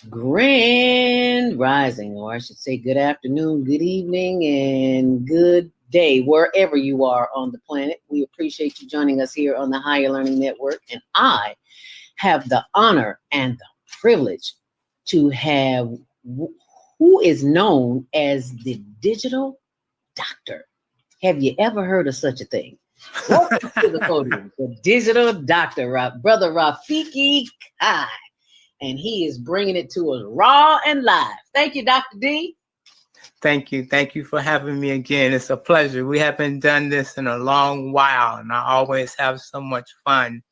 Grand rising, or I should say good afternoon, good evening, and good day, wherever you are on the planet. We appreciate you joining us here on the Higher Learning Network. And I have the honor and the privilege to have who is known as the Digital Doctor. Have you ever heard of such a thing? Welcome to the podium, the Digital Doctor, Brother Rafiki Cai. And he is bringing it to us raw and live. Thank you, Dr. D. Thank you. Thank you for having me again. It's a pleasure. We haven't done this in a long while, and I always have so much fun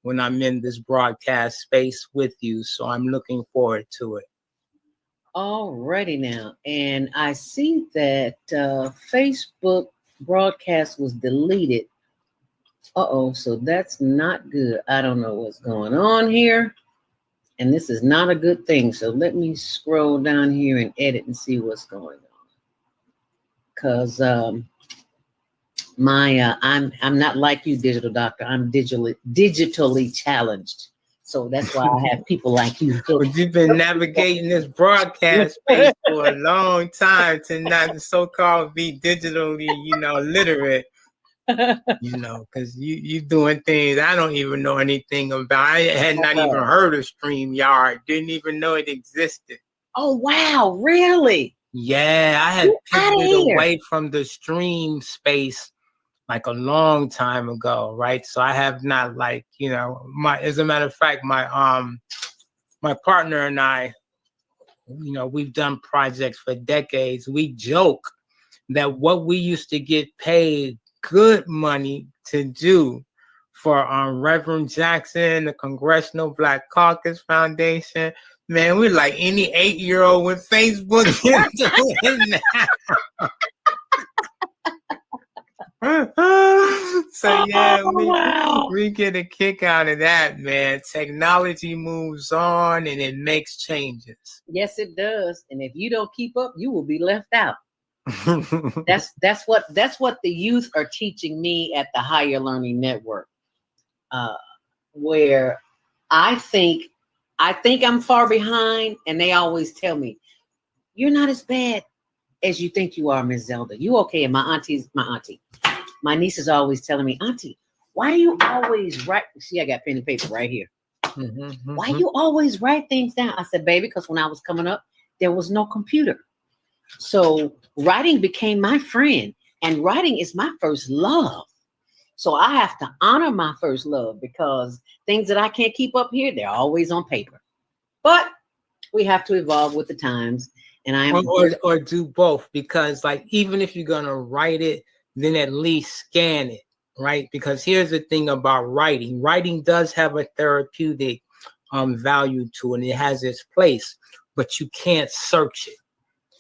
when I'm in this broadcast space with you. So I'm looking forward to it. Alrighty now. And I see that Facebook broadcast was deleted. So that's not good. I don't know what's going on here. And this is not a good thing. So let me scroll down here and edit and see what's going on. Because I'm not like you, Digital Doctor. I'm digitally challenged. So that's why I have people like you. But you've been navigating this broadcast space for a long time to not so-called be digitally, literate. Because you doing things I don't even know anything about. I had not even heard of StreamYard. Didn't even know it existed. Oh, wow. Really? Yeah, I had pivoted away from the stream space like a long time ago, right? So I have not as a matter of fact, my partner and I, we've done projects for decades. We joke that what we used to get paid good money to do for Reverend Jackson, the Congressional Black Caucus Foundation. Man, we're like any 8-year-old with Facebook doing that. So yeah, we get a kick out of that, man. Technology moves on and it makes changes. Yes, it does. And if you don't keep up, you will be left out. That's what the youth are teaching me at the Higher Learning Network, where I think I'm far behind, and they always tell me, "You're not as bad as you think you are, Miss Zelda. You okay?" And my niece is always telling me, "Auntie, why do you always write?" See, I got pen and paper right here. Why you always write things down? I said, "Baby, because when I was coming up, there was no computer. So writing became my friend, and writing is my first love. So I have to honor my first love, because things that I can't keep up here, they're always on paper. But we have to evolve with the times, and or do both, because even if you're gonna write it, then at least scan it, right? Because here's the thing about writing. Writing does have a therapeutic value to it, and it has its place, but you can't search it.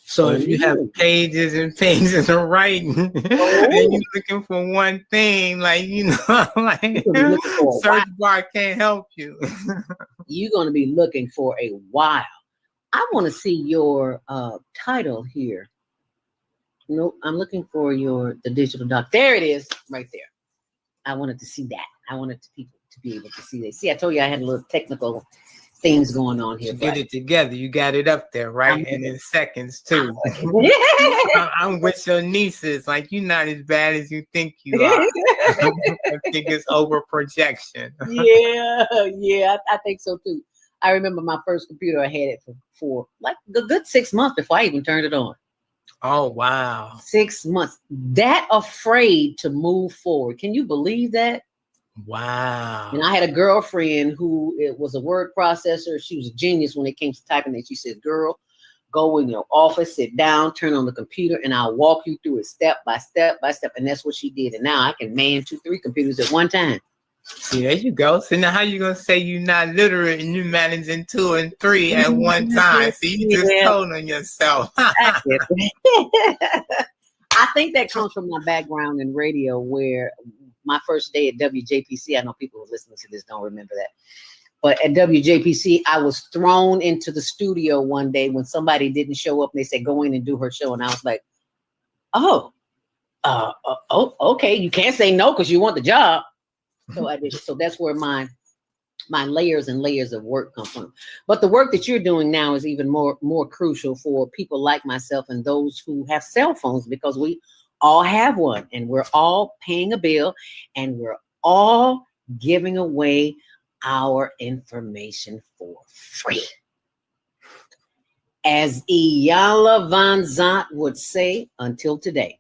So if you have pages and pages of writing and you're looking for one thing, search bar can't help you. You're going to be looking for a while. I want to see your title here. No, I'm looking for the Digital Doc. There it is, right there. I wanted to see that. I wanted people to be able to see that. See, I told you I had a little technical things going on here. Get it together. You got it up there, right? And in seconds too. I'm with your nieces. You're not as bad as you think you are. I think it's over projection. Yeah, I think so too. I remember my first computer. I had it for like a good 6 months before I even turned it on. Oh wow! 6 months. That afraid to move forward. Can you believe that? Wow. And I had a girlfriend who was a word processor. She was a genius when it came to typing. And she said, "Girl, go in your office, sit down, turn on the computer, and I'll walk you through it step by step by step." And that's what she did. And now I can man 2, 3 computers at one time. See, there you go. So now how you going to say you're not literate and you're managing 2 and 3 at one time? So you just told on yourself. I think that comes from my background in radio, where my first day at WJPC, I know people who are listening to this don't remember that, but at WJPC, I was thrown into the studio one day when somebody didn't show up, and they said, "Go in and do her show." And I was like, okay, you can't say no because you want the job. So I did. So that's where my my layers and layers of work come from. But the work that you're doing now is even more crucial for people like myself and those who have cell phones, because we all have one and we're all paying a bill and we're all giving away our information for free. As Iyanla Vanzant would say, until today.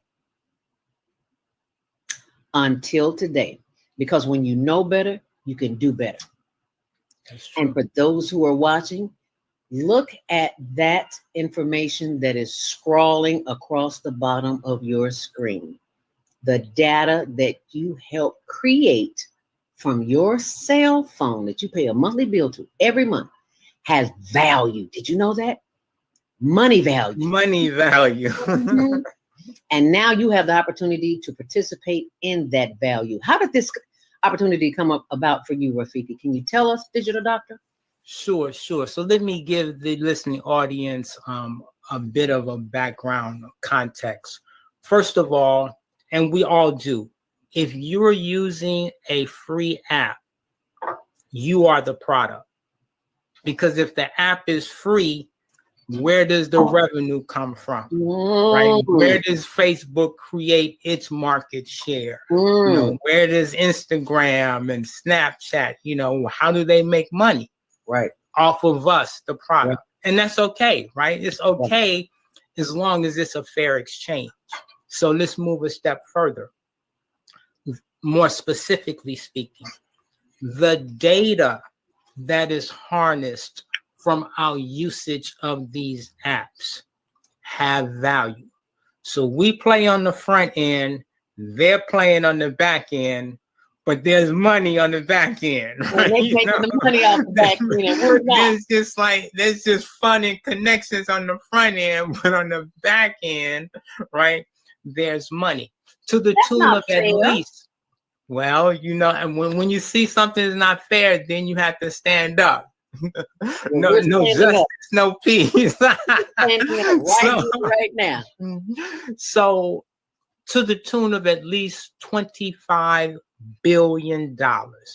Until today. Because when you know better, you can do better. And for those who are watching, look at that information that is scrolling across the bottom of your screen. The data that you help create from your cell phone that you pay a monthly bill to every month has value. Did you know that? Money value. Money value. And now you have the opportunity to participate in that value. How did this opportunity come about for you, Rafiki? Can you tell us, Digital Doctor? Sure. So let me give the listening audience a bit of a background context. First of all, and we all do, if you're using a free app, you are the product. Because if the app is free, where does the revenue come from? Right? Where does Facebook create its market share? Where does Instagram and Snapchat, how do they make money? Right. Off of us, the product. Yeah. And that's okay, right? It's okay as long as it's a fair exchange. So let's move a step further. More specifically speaking, the data that is harnessed from our usage of these apps have value. So we play on the front end, they're playing on the back end, but there's money on the back end. Right? They taking the money off the back end. There's just fun and connections on the front end, but on the back end, right, there's money. To the tune of at least, well, and when you see something is not fair, then you have to stand up. No justice, no peace. Right now. So to the tune of at least $25 billion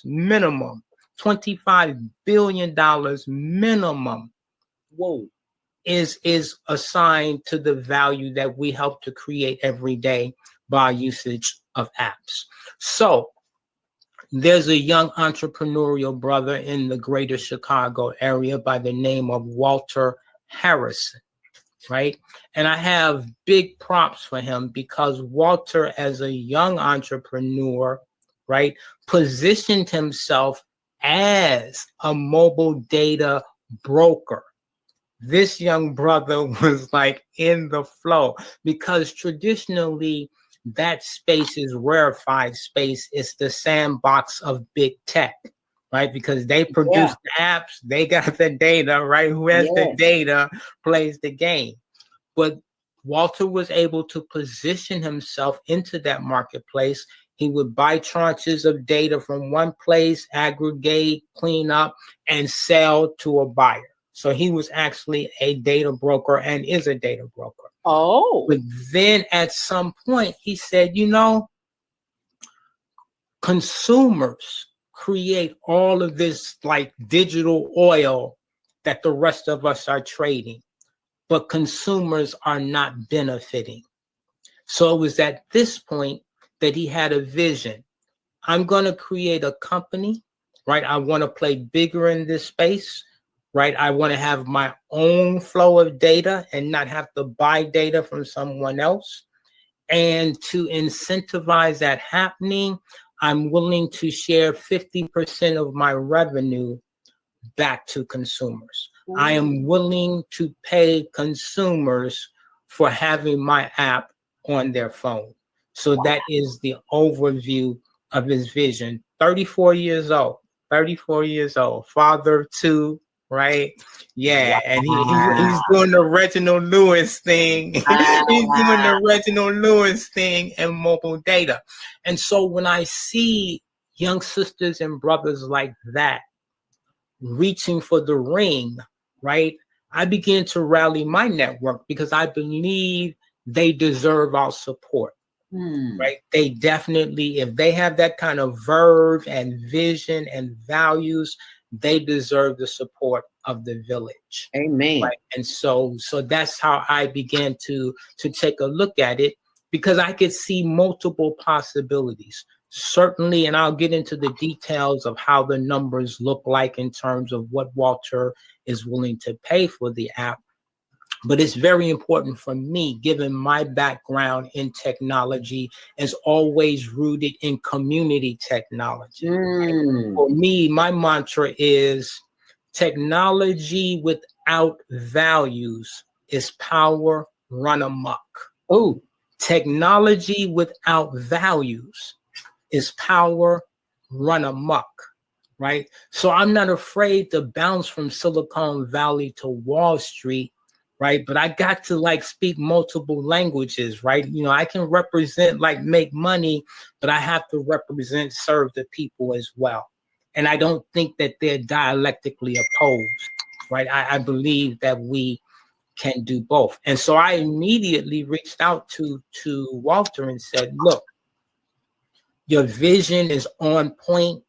minimum. $25 billion minimum. Whoa. Is assigned to the value that we help to create every day by usage of apps. So there's a young entrepreneurial brother in the greater Chicago area by the name of Walter Harrison, right? And I have big props for him because Walter, as a young entrepreneur, right, positioned himself as a mobile data broker. This young brother was like in the flow because traditionally that space is rarefied space. It's the sandbox of big tech, right? Because they produce the apps, they got the data, right? Who has the data plays the game. But Walter was able to position himself into that marketplace. He would buy tranches of data from one place, aggregate, clean up, and sell to a buyer. So he was actually a data broker and is a data broker. Oh. But then at some point he said, consumers create all of this like digital oil that the rest of us are trading, but consumers are not benefiting. So it was at this point that he had a vision. I'm going to create a company, right? I want to play bigger in this space. Right, I want to have my own flow of data and not have to buy data from someone else. And to incentivize that happening, I'm willing to share 50% of my revenue back to consumers. Mm-hmm. I am willing to pay consumers for having my app on their phone. So that is the overview of his vision. 34 years old, father of two. Right? Yeah. And he's doing the Reginald Lewis thing. He's doing the Reginald Lewis thing in mobile data. And so when I see young sisters and brothers like that reaching for the ring, right, I begin to rally my network because I believe they deserve our support. Right? They definitely, if they have that kind of verve and vision and values they deserve the support of the village. Amen. Right? And so that's how I began to take a look at it, because I could see multiple possibilities. Certainly, and I'll get into the details of how the numbers look like in terms of what Walter is willing to pay for the app. But it's very important for me, given my background in technology, is always rooted in community technology. For me, my mantra is technology without values is power run amok. Oh, technology without values is power run amok. Right. So I'm not afraid to bounce from Silicon Valley to Wall Street. Right. But I got to like speak multiple languages. Right. You know, I can represent, like, make money, but I have to represent, serve the people as well. And I don't think that they're dialectically opposed. Right. I believe that we can do both. And so I immediately reached out to Walter and said, look, your vision is on point,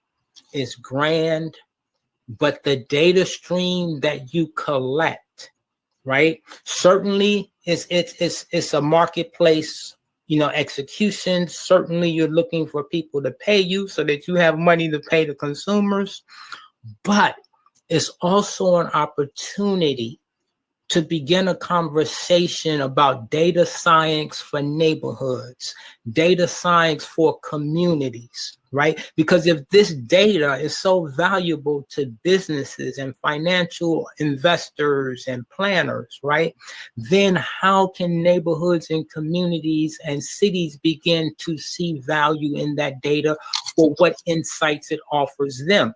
is grand, but the data stream that you collect, right? Certainly it's a marketplace, you know, execution. Certainly you're looking for people to pay you so that you have money to pay the consumers, but it's also an opportunity to begin a conversation about data science for neighborhoods, data science for communities, right? Because if this data is so valuable to businesses and financial investors and planners, right, then how can neighborhoods and communities and cities begin to see value in that data for what insights it offers them?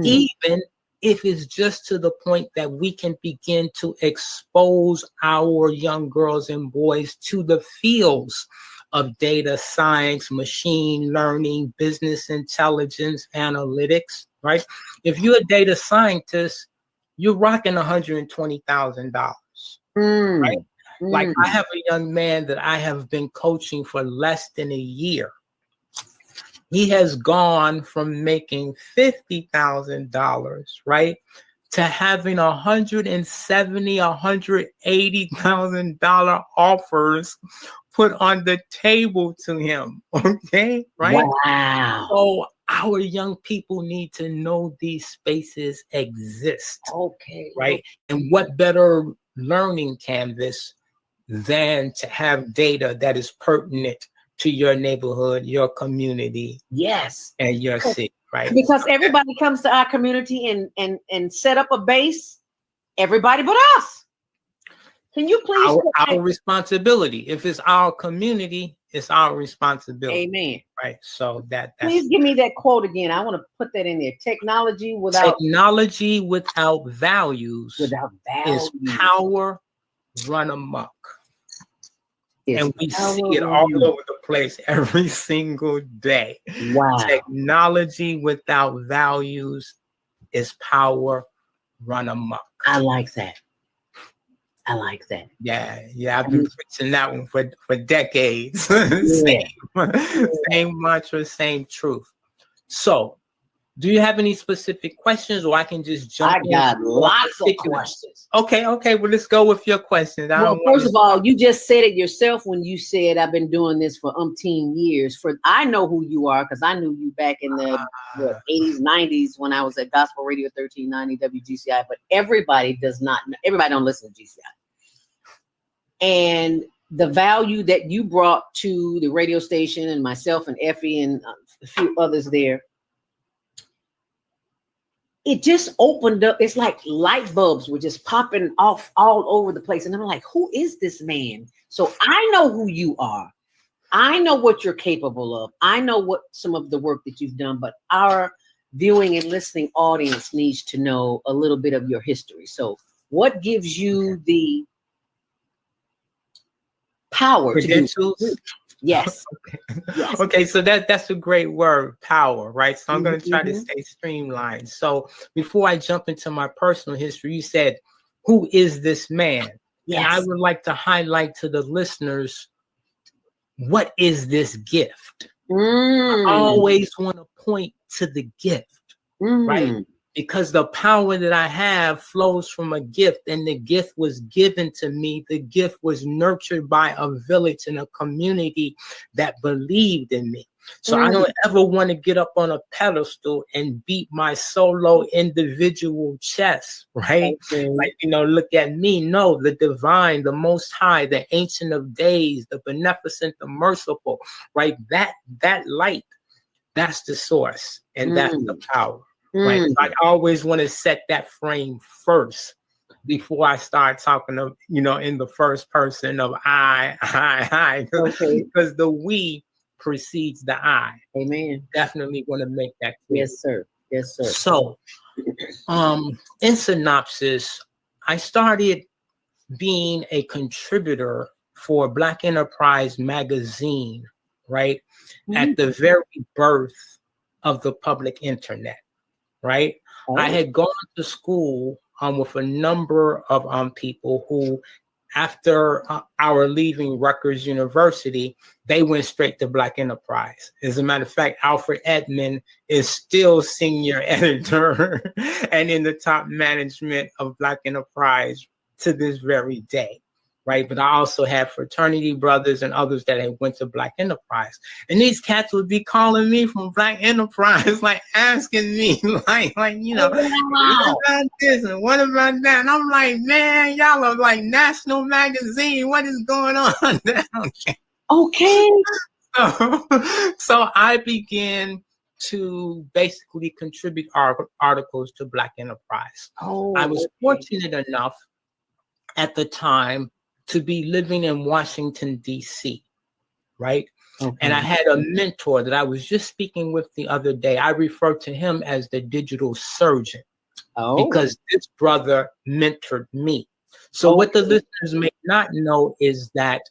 Even if it's just to the point that we can begin to expose our young girls and boys to the fields of data science, machine learning, business intelligence, analytics, right? If you're a data scientist, you're rocking $120,000, right? Like, I have a young man that I have been coaching for less than a year. He has gone from making $50,000, right, to having $170,000, $180,000 offers put on the table to him. Okay, right? Wow. So our young people need to know these spaces exist. Okay. Right. And what better learning canvas than to have data that is pertinent to your neighborhood, your community, yes, and your city, right? Because everybody comes to our community and set up a base. Everybody but us. Can you please? Our responsibility. If it's our community, it's our responsibility. Amen. Right. So that's. Please give me that quote again. I want to put that in there. Technology without values is power run amok. And we see it all over the place every single day. Wow. Technology without values is power run amok. I like that. Yeah. I've been preaching that one for decades. Same mantra, same truth. So, do you have any specific questions, or I can just jump in? I got lots of questions. Okay. Well, let's go with your questions. Well, first of all, you just said it yourself when you said I've been doing this for umpteen years. I know who you are because I knew you back in the 80s, 90s when I was at Gospel Radio 1390 WGCI. But everybody does not know. Everybody don't listen to GCI. And the value that you brought to the radio station, and myself and Effie and a few others there, it just opened up. It's like light bulbs were just popping off all over the place. And I'm like, who is this man? So I know who you are. I know what you're capable of. I know what some of the work that you've done, but our viewing and listening audience needs to know a little bit of your history. So what gives you the power to do? Yes. Yes. Okay, so that's a great word, power, right? So I'm going to try to stay streamlined. So before I jump into my personal history, you said, who is this man? Yes. And I would like to highlight to the listeners, what is this gift? I always want to point to the gift, right? because the power that I have flows from a gift, and the gift was given to me. The gift was nurtured by a village and a community that believed in me. So I don't ever want to get up on a pedestal and beat my solo individual chest, right? Okay. Like, look at me. No, the divine, the most high, the ancient of days, the beneficent, the merciful, right? That light, that's the source, and that's the power. Right. So I always want to set that frame first before I start talking of, in the first person of I. Because the we precedes the I. Amen. Definitely want to make that clear. Yes, sir. Yes, sir. So, in synopsis, I started being a contributor for Black Enterprise magazine, right? At the very birth of the public internet. Right. I had gone to school with a number of people who, after our leaving Rutgers University, they went straight to Black Enterprise. As a matter of fact, Alfred Edmond is still senior editor and in the top management of Black Enterprise to this very day. Right. But I also had fraternity brothers and others that had went to Black Enterprise. And these cats would be calling me from Black Enterprise, like asking me, what about this and what about that? And I'm like, man, y'all are like National Magazine. What is going on down here? Okay. So I began to basically contribute articles to Black Enterprise. I was fortunate enough at the time to be living in Washington, D.C., right? And I had a mentor that I was just speaking with the other day. I refer to him as the digital surgeon because this brother mentored me. So what the listeners may not know is that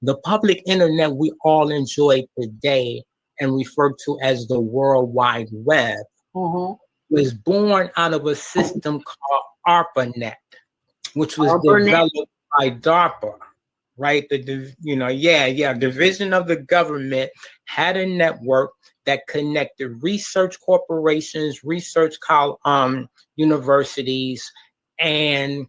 the public internet we all enjoy today and refer to as the World Wide Web was born out of a system called ARPANET, which was developed by DARPA, right? Division of the government had a network that connected research corporations, universities, and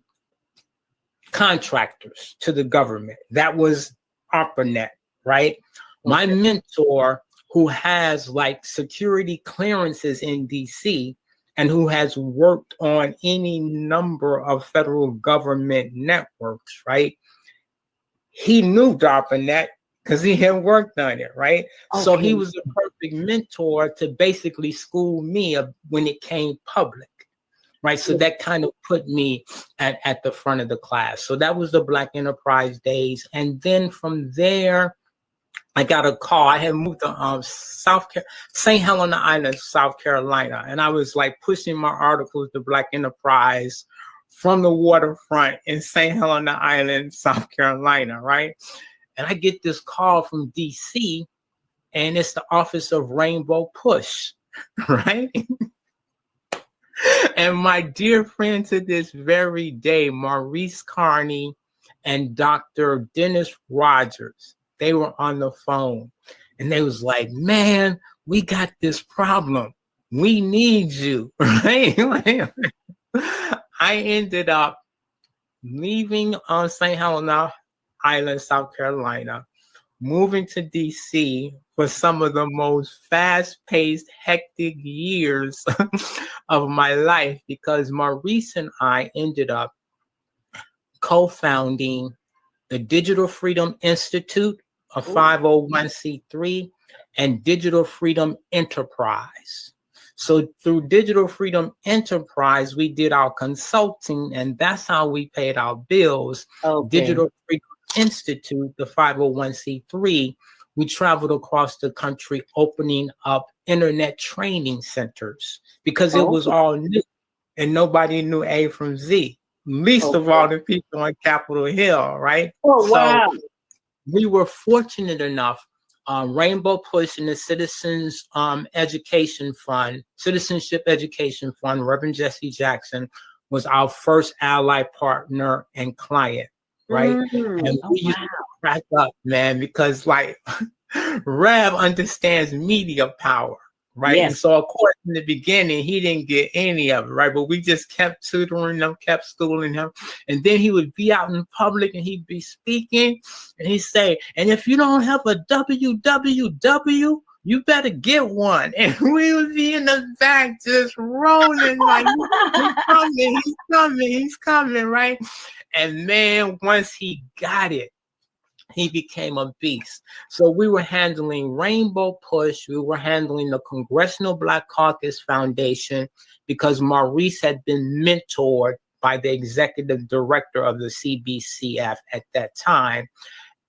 contractors to the government. That was ARPANET, right? My mentor, who has like security clearances in DC, and who has worked on any number of federal government networks, right? He knew DARPANET because he had worked on it, right? So he was a perfect mentor to basically school me when it came public, right? So that kind of put me at the front of the class. So that was the Black Enterprise days. And then from there, I got a call. I had moved to St. Helena Island, South Carolina, and I was like pushing my articles to Black Enterprise from the waterfront in St. Helena Island, South Carolina, right? And I get this call from DC, and it's the Office of Rainbow Push, right? And my dear friend to this very day, Maurice Carney and Dr. Dennis Rogers, they were on the phone and they was like, man, we got this problem. We need you, right? I ended up leaving on St. Helena Island, South Carolina, moving to DC for some of the most fast-paced, hectic years of my life because Maurice and I ended up co-founding the Digital Freedom Institute, a 501c3, and Digital Freedom Enterprise. So through Digital Freedom Enterprise, we did our consulting, and that's how we paid our bills. Digital Freedom Institute, the 501c3, we traveled across the country opening up internet training centers because it was all new and nobody knew A from Z, least of all the people on Capitol Hill, right? So we were fortunate enough, Rainbow Push and the Citizens Education Fund, Citizenship Education Fund, Reverend Jesse Jackson was our first ally partner and client, right? And we used to crack up, man, because like Rev understands media power, right? Yes. And so, of course, in the beginning, he didn't get any of it, right? But we just kept tutoring him, kept schooling him. And then he would be out in public and he'd be speaking and he'd say, and if you don't have a WWW, you better get one. And we would be in the back just rolling like, he's coming, right? And man, once he got it, he became a beast. So we were handling Rainbow Push. We were handling the Congressional Black Caucus Foundation because Maurice had been mentored by the executive director of the CBCF at that time.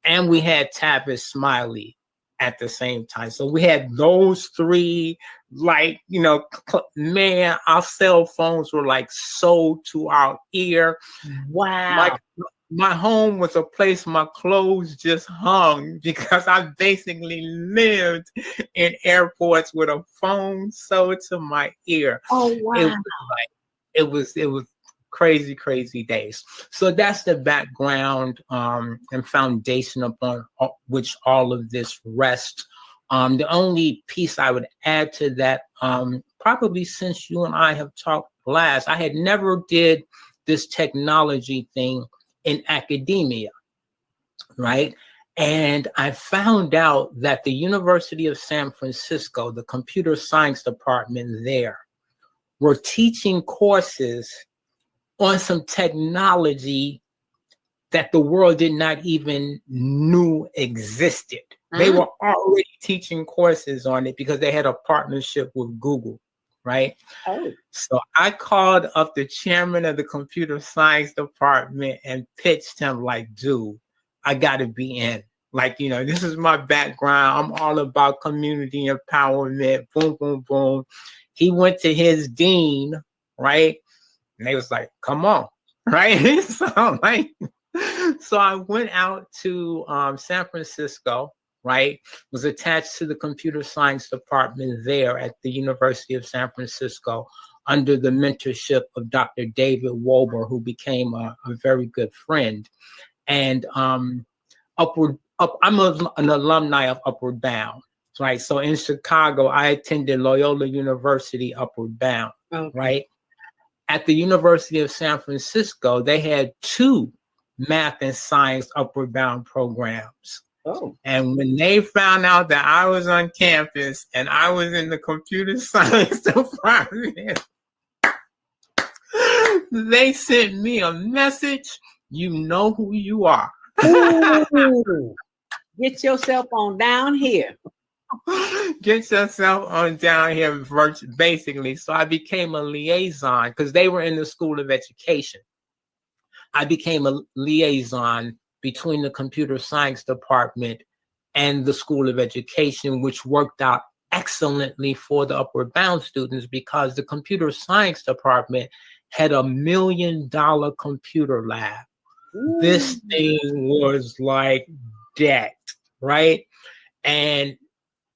And we had Tavis Smiley at the same time. So we had those three, like, you know, man, our cell phones were like sold to our ear. Wow. My home was a place my clothes just hung because I basically lived in airports with a phone sold to my ear. Oh, wow. It was crazy days. So that's the background and foundation upon which all of this rests. The only piece I would add to that, probably since you and I have talked last, I had never did this technology thing in academia, right? And I found out that the University of San Francisco, the computer science department there, were teaching courses on some technology that the world did not even knew existed. They were already teaching courses on it because they had a partnership with Google, right? Oh. So I called up the chairman of the computer science department and pitched him like, dude, I got to be in. Like, you know, this is my background. I'm all about community empowerment. Boom, boom, boom. He went to his dean, right? And they was like, come on, right? So I went out to San Francisco, right? Was attached to the computer science department there at the University of San Francisco under the mentorship of Dr. David Wolber, who became a very good friend. And I'm an alumni of Upward Bound, right? So in Chicago, I attended Loyola University Upward Bound, right? At the University of San Francisco, they had 2 math and science Upward Bound programs. Oh. And when they found out that I was on campus and I was in the computer science department, they sent me a message. You know who you are. Ooh. Get yourself on down here. Get yourself on down here, basically. So I became a liaison because they were in the School of Education. I became a liaison between the computer science department and the School of Education, which worked out excellently for the Upward Bound students because the computer science department had $1 million computer lab. Ooh. This thing was like that, right? And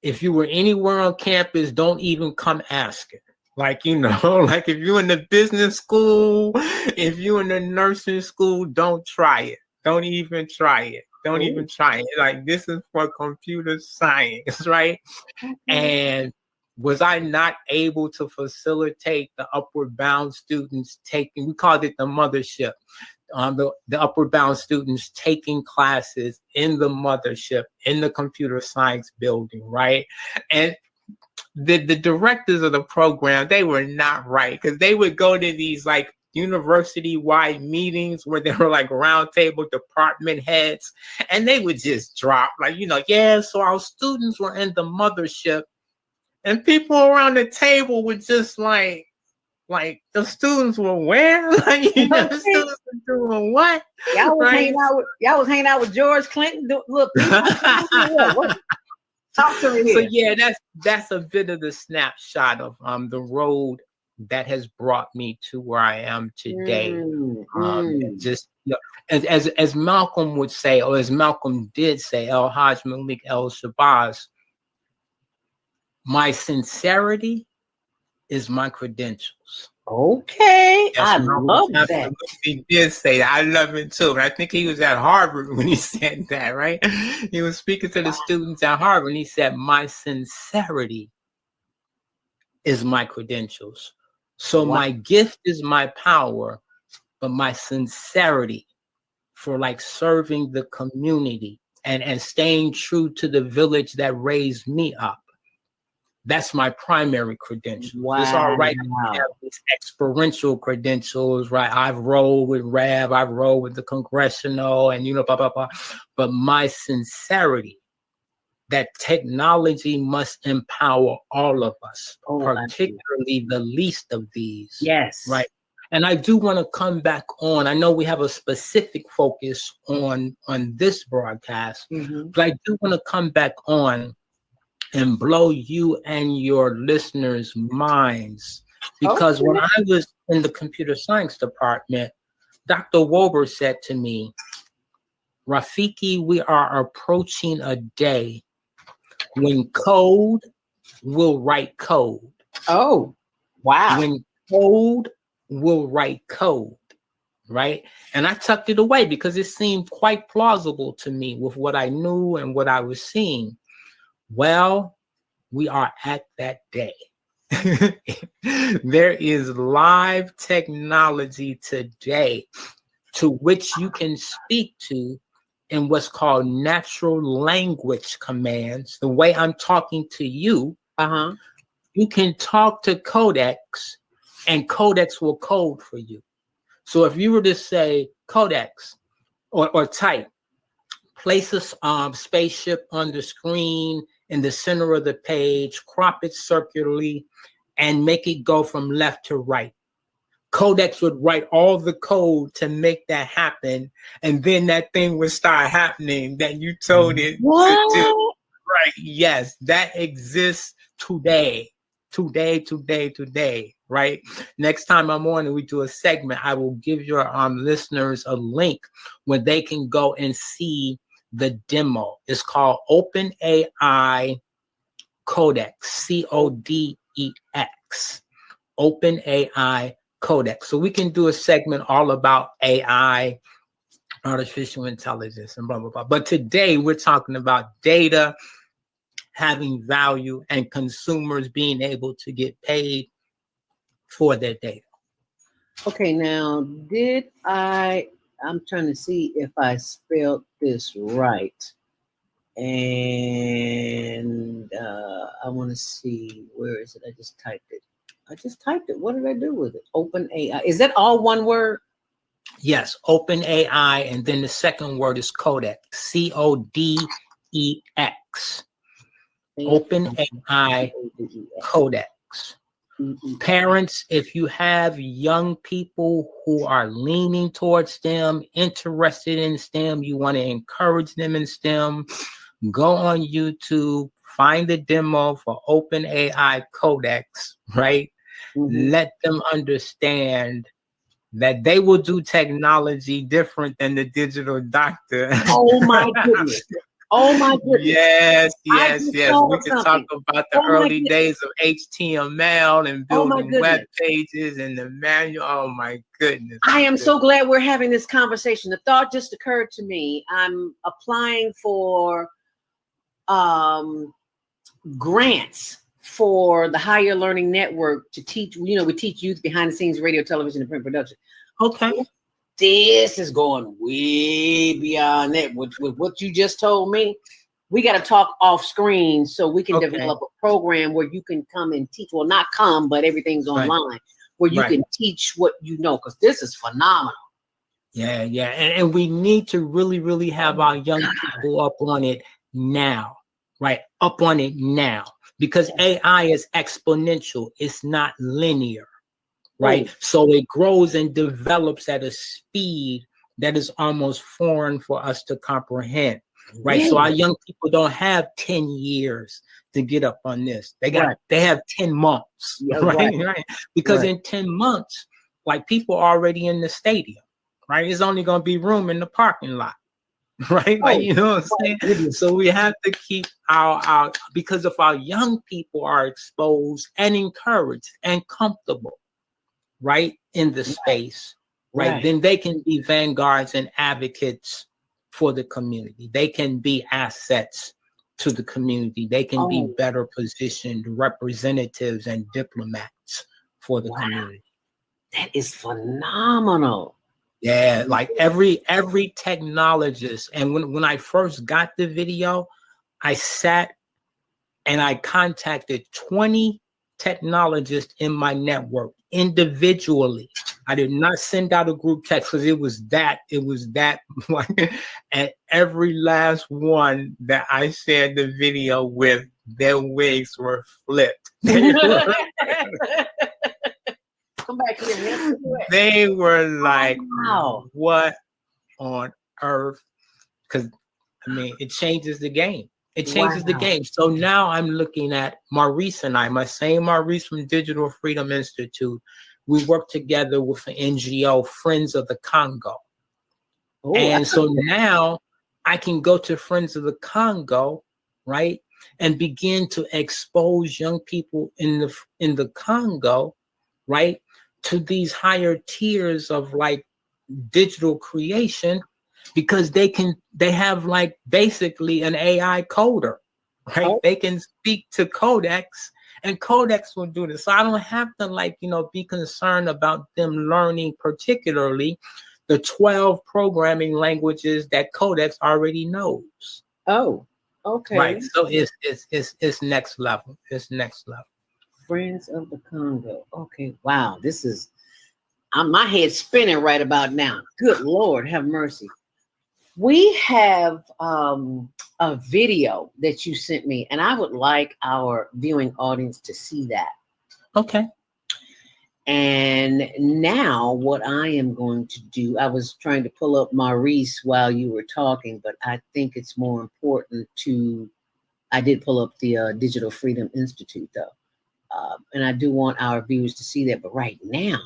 if you were anywhere on campus, don't even come asking. Like, you know, like if you're in the business school, if you're in the nursing school, don't try it. Don't even try it. Don't even try it. Like, this is for computer science, right? And was I not able to facilitate the Upward Bound students taking, we called it the mothership, the Upward Bound students taking classes in the mothership, in the computer science building, right? And the directors of the program, they were not right because they would go to these like university-wide meetings where there were like roundtable department heads, and they would just drop like, you know, yeah, so our students were in the mothership, and people around the table would just like the students were where? Like, you know, the students were doing what? Y'all was hanging out with George Clinton. Look, what? Talk to me here. So yeah, that's a bit of the snapshot of the road that has brought me to where I am today. Just, you know, as Malcolm would say, or as Malcolm did say, El Hajj Malik El Shabazz, my sincerity is my credentials. Okay, yes, I love that. He did say that. I love it too. I think he was at Harvard when he said that, right? He was speaking to the students at Harvard, and he said, my sincerity is my credentials. So my gift is my power, but my sincerity for like serving the community and staying true to the village that raised me up. That's my primary credentials. Wow. It's all right. I have these experiential credentials, right? I've rolled with Rev, I've rolled with the congressional, and blah, blah, blah. But my sincerity, that technology must empower all of us, particularly the least of these. Yes. Right. And I do want to come back on. I know we have a specific focus on this broadcast, but I do want to come back on and blow you and your listeners' minds. Because when I was in the computer science department, Dr. Wober said to me, Rafiki, we are approaching a day when code will write code. Oh, wow. When code will write code, right? And I tucked it away because it seemed quite plausible to me with what I knew and what I was seeing. Well, we are at that day. There is live technology today to which you can speak to in what's called natural language commands. The way I'm talking to you, you can talk to Codex and Codex will code for you. So if you were to say Codex or type, place a spaceship on the screen in the center of the page, crop it circularly, and make it go from left to right. Codex would write all the code to make that happen, and then that thing would start happening that you told it to do. Right? Yes, that exists today. Today, right? Next time I'm on and we do a segment, I will give your listeners a link where they can go and see the demo. It's called OpenAI Codex, CODEX, OpenAI Codex. So we can do a segment all about AI, artificial intelligence, and blah, blah, blah. But today we're talking about data having value and consumers being able to get paid for their data. Okay, now I'm trying to see if I spelled this right. And I want to see, where is it? I just typed it. What did I do with it? OpenAI. Is that all one word? Yes, OpenAI. And then the second word is Codex, CODEX. OpenAI Codex. Parents, if you have young people who are leaning towards STEM, interested in STEM, you want to encourage them in STEM, go on YouTube, find the demo for OpenAI Codex, right? Let them understand that they will do technology different than the digital doctor. Oh my goodness. Oh my goodness. Yes. We can talk about the early days of HTML and building web pages and the manual. Oh my goodness. I am so glad we're having this conversation. The thought just occurred to me. I'm applying for grants for the Higher Learning Network to teach, we teach youth behind the scenes radio, television, and print production. Okay. This is going way beyond that. With what you just told me, we got to talk off screen so we can develop a program where you can come and teach. Well, not come, but everything's online, where you can teach what you know, because this is phenomenal. Yeah. And we need to really, really have our young people up on it now, right? Up on it now, because AI is exponential. It's not linear. Right. So it grows and develops at a speed that is almost foreign for us to comprehend. Right. So our young people don't have 10 years to get up on this. They have 10 months. Right. Because in 10 months, like, people are already in the stadium. Right. There's only going to be room in the parking lot. Right. Like, you know what I'm saying? So we have to keep our because if our young people are exposed and encouraged and comfortable, right, in the space, right, then they can be vanguards and advocates for the community. They can be assets to the community. They can be Oh, better positioned representatives and diplomats for the wow. community. That is phenomenal. Yeah, like every technologist. And when I first got the video, I sat and I contacted 20 technologists in my network individually. I did not send out a group text because it was that one. And every last one that I shared the video with, their wigs were flipped. Come back here. They were like, wow. what on earth? Because I mean, it changes the game. It changes the Wow. game. So now I'm looking at Maurice and I, my same Maurice from Digital Freedom Institute. We work together with an NGO, Friends of the Congo. Oh, And so now I can go to Friends of the Congo, right? And begin to expose young people in the Congo, right? To these higher tiers of like digital creation, because they have like basically an AI coder, right? Oh. They can speak to Codex and Codex will do this. So I don't have to like, be concerned about them learning particularly the 12 programming languages that Codex already knows. Oh, okay. Right. So it's next level. It's next level. Friends of the Congo. Okay. Wow. This is my head's spinning right about now. Good Lord, have mercy. We have a video that you sent me, and I would like our viewing audience to see that. Okay. And now what I am going to do, I was trying to pull up Maurice while you were talking, but I think it's more important I did pull up the Digital Freedom Institute though. And I do want our viewers to see that, but right now,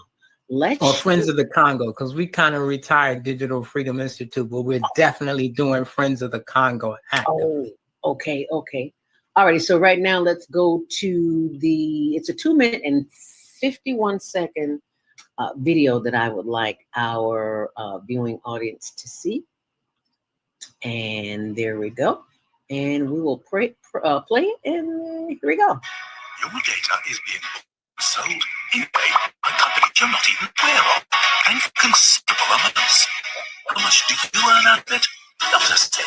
Friends of the Congo, because we kind of retired Digital Freedom Institute, but we're definitely doing Friends of the Congo actively. Oh, okay. All righty. So right now, let's go to it's a 2-minute and 51-second video that I would like our viewing audience to see. And there we go. And we will play it, and here we go. Your data is being sold in a company you're not even aware of, and considerable amounts. How much do you earn out of it? Not a cent.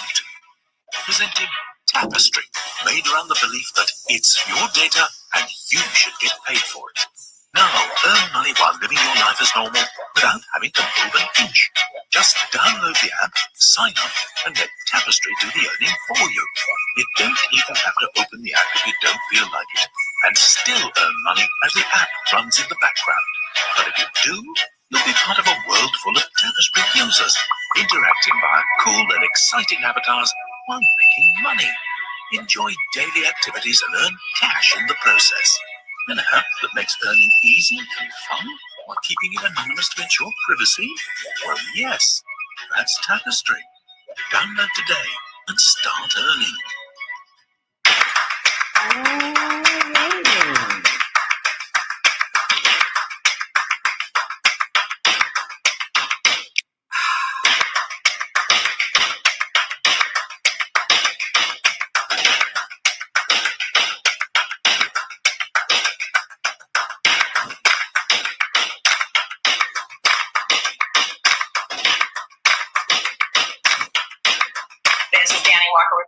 Presenting Tapestry, made around the belief that it's your data and you should get paid for it. Now, earn money while living your life as normal without having to move an inch. Just download the app, sign up, and let Tapestry do the earning for you. You don't even have to open the app if you don't feel like it, and still earn money as the app runs in the background. But if you do, you'll be part of a world full of Tapestry users, interacting via cool and exciting avatars while making money. Enjoy daily activities and earn cash in the process. An app that makes earning easy and fun while keeping you anonymous to ensure privacy? Well, yes, that's Tapestry. Download today and start earning.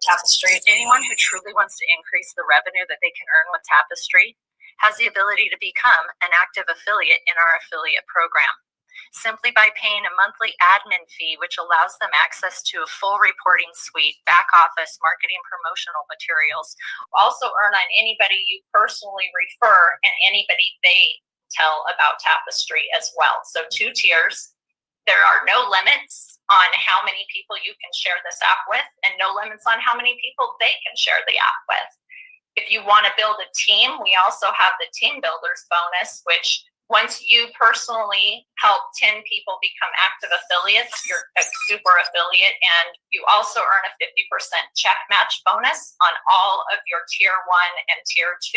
Tapestry. Anyone who truly wants to increase the revenue that they can earn with Tapestry has the ability to become an active affiliate in our affiliate program. Simply by paying a monthly admin fee, which allows them access to a full reporting suite, back office, marketing, promotional materials, also earn on anybody you personally refer and anybody they tell about Tapestry as well. So 2 tiers. There are no limits on how many people you can share this app with, and no limits on how many people they can share the app with. If you want to build a team, we also have the Team Builders bonus, which once you personally help 10 people become active affiliates, you're a super affiliate, and you also earn a 50% check match bonus on all of your tier 1 and tier 2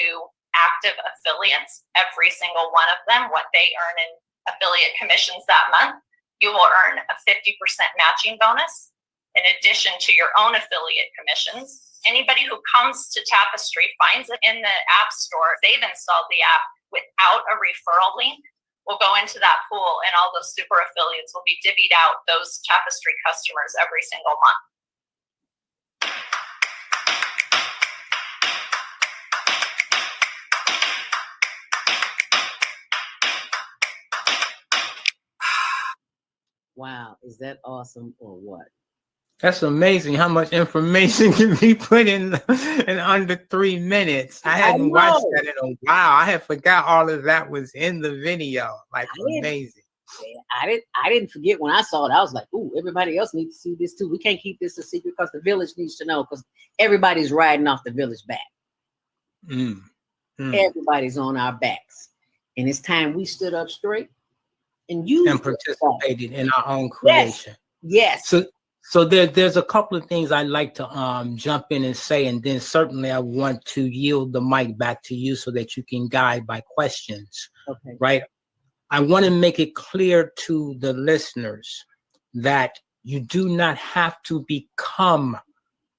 active affiliates. Every single one of them, what they earn in affiliate commissions that month, you will earn a 50% matching bonus in addition to your own affiliate commissions. Anybody who comes to Tapestry finds it in the App Store. They've installed the app without a referral link. Will go into that pool, and all those super affiliates will be divvied out those Tapestry customers every single month. Wow, is that awesome or what? That's amazing how much information can be put in under 3 minutes. I hadn't watched that in a while. I had forgot all of that was in the video. Like, amazing. I didn't forget when I saw it. I was like, ooh, everybody else needs to see this too. We can't keep this a secret because the village needs to know, because everybody's riding off the village back. Everybody's on our backs. And it's time we stood up straight and used and participated in our own creation. Yes. So there's a couple of things I'd like to jump in and say, and then certainly I want to yield the mic back to you so that you can guide by questions. Okay. Right? I want to make it clear to the listeners that you do not have to become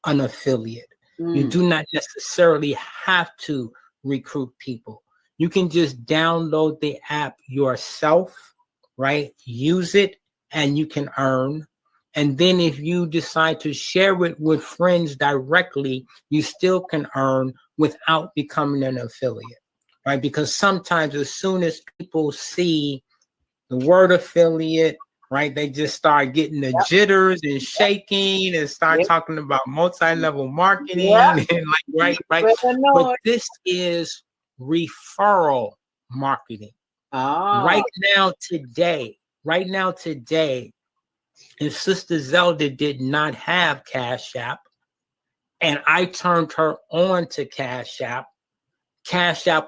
an affiliate. You do not necessarily have to recruit people. You can just download the app yourself, right? Use it and you can earn. And then if you decide to share it with friends directly, you still can earn without becoming an affiliate, right? Because sometimes as soon as people see the word affiliate, right, they just start getting the jitters and shaking and start talking about multi-level marketing and like, right. But this is referral marketing. Right now, today, if Sister Zelda did not have Cash App and I turned her on to Cash App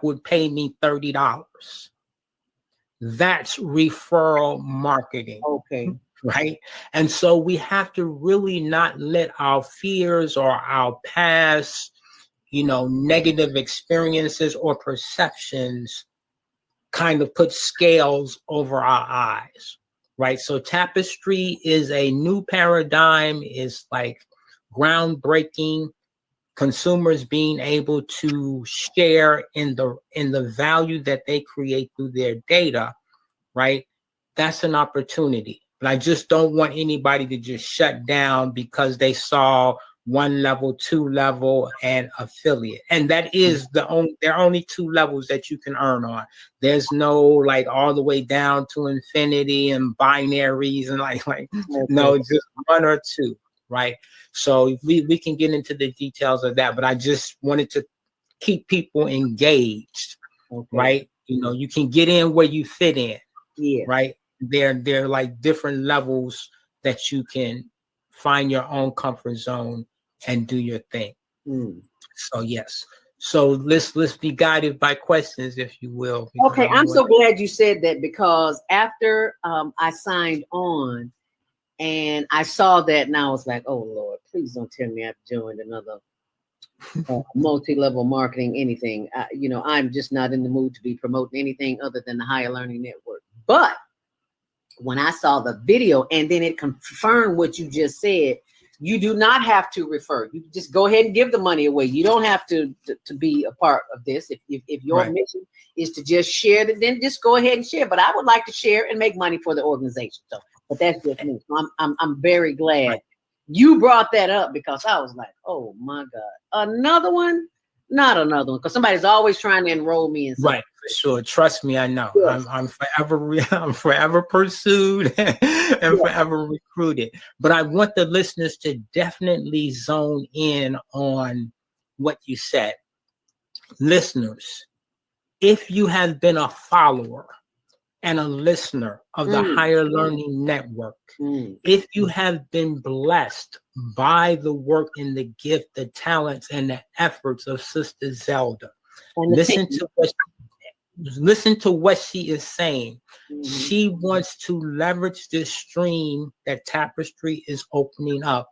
would pay me $30. That's referral marketing. Okay. Right? And so we have to really not let our fears or our past, negative experiences or perceptions kind of put scales over our eyes. Right. So Tapestry is a new paradigm, is like groundbreaking, consumers being able to share in the value that they create through their data. Right. That's an opportunity. But I just don't want anybody to just shut down because they saw 1 level, 2 level, and affiliate. And that is there are only 2 levels that you can earn on. There's no like all the way down to infinity and binaries and like no, just 1 or 2, right? So we can get into the details of that, but I just wanted to keep people engaged, right? You can get in where you fit in, right? They're like different levels that you can find your own comfort zone and do your thing. So yes. So let's be guided by questions, if you will. Okay, I'm so glad you said that, because after I signed on and I saw that, and I was like, oh Lord, please don't tell me I've joined another multi-level marketing anything. I'm just not in the mood to be promoting anything other than the Higher Learning Network. But when I saw the video and then it confirmed what you just said, you do not have to refer. You just go ahead and give the money away. You don't have to be a part of this. If your mission is to just share it, then just go ahead and share. But I would like to share and make money for the organization. So, but that's just me. So I'm very glad you brought that up, because I was like, oh my God, another one. Not another one, because somebody's always trying to enroll me in something. Right, for sure. Trust me, I know. Yes. I'm forever pursued and forever recruited. But I want the listeners to definitely zone in on what you said. Listeners, if you have been a follower and a listener of the Higher Learning Network, if you have been blessed by the work and the gift, the talents, and the efforts of Sister Zelda, listen to what she is saying. She wants to leverage this stream that Tapestry is opening up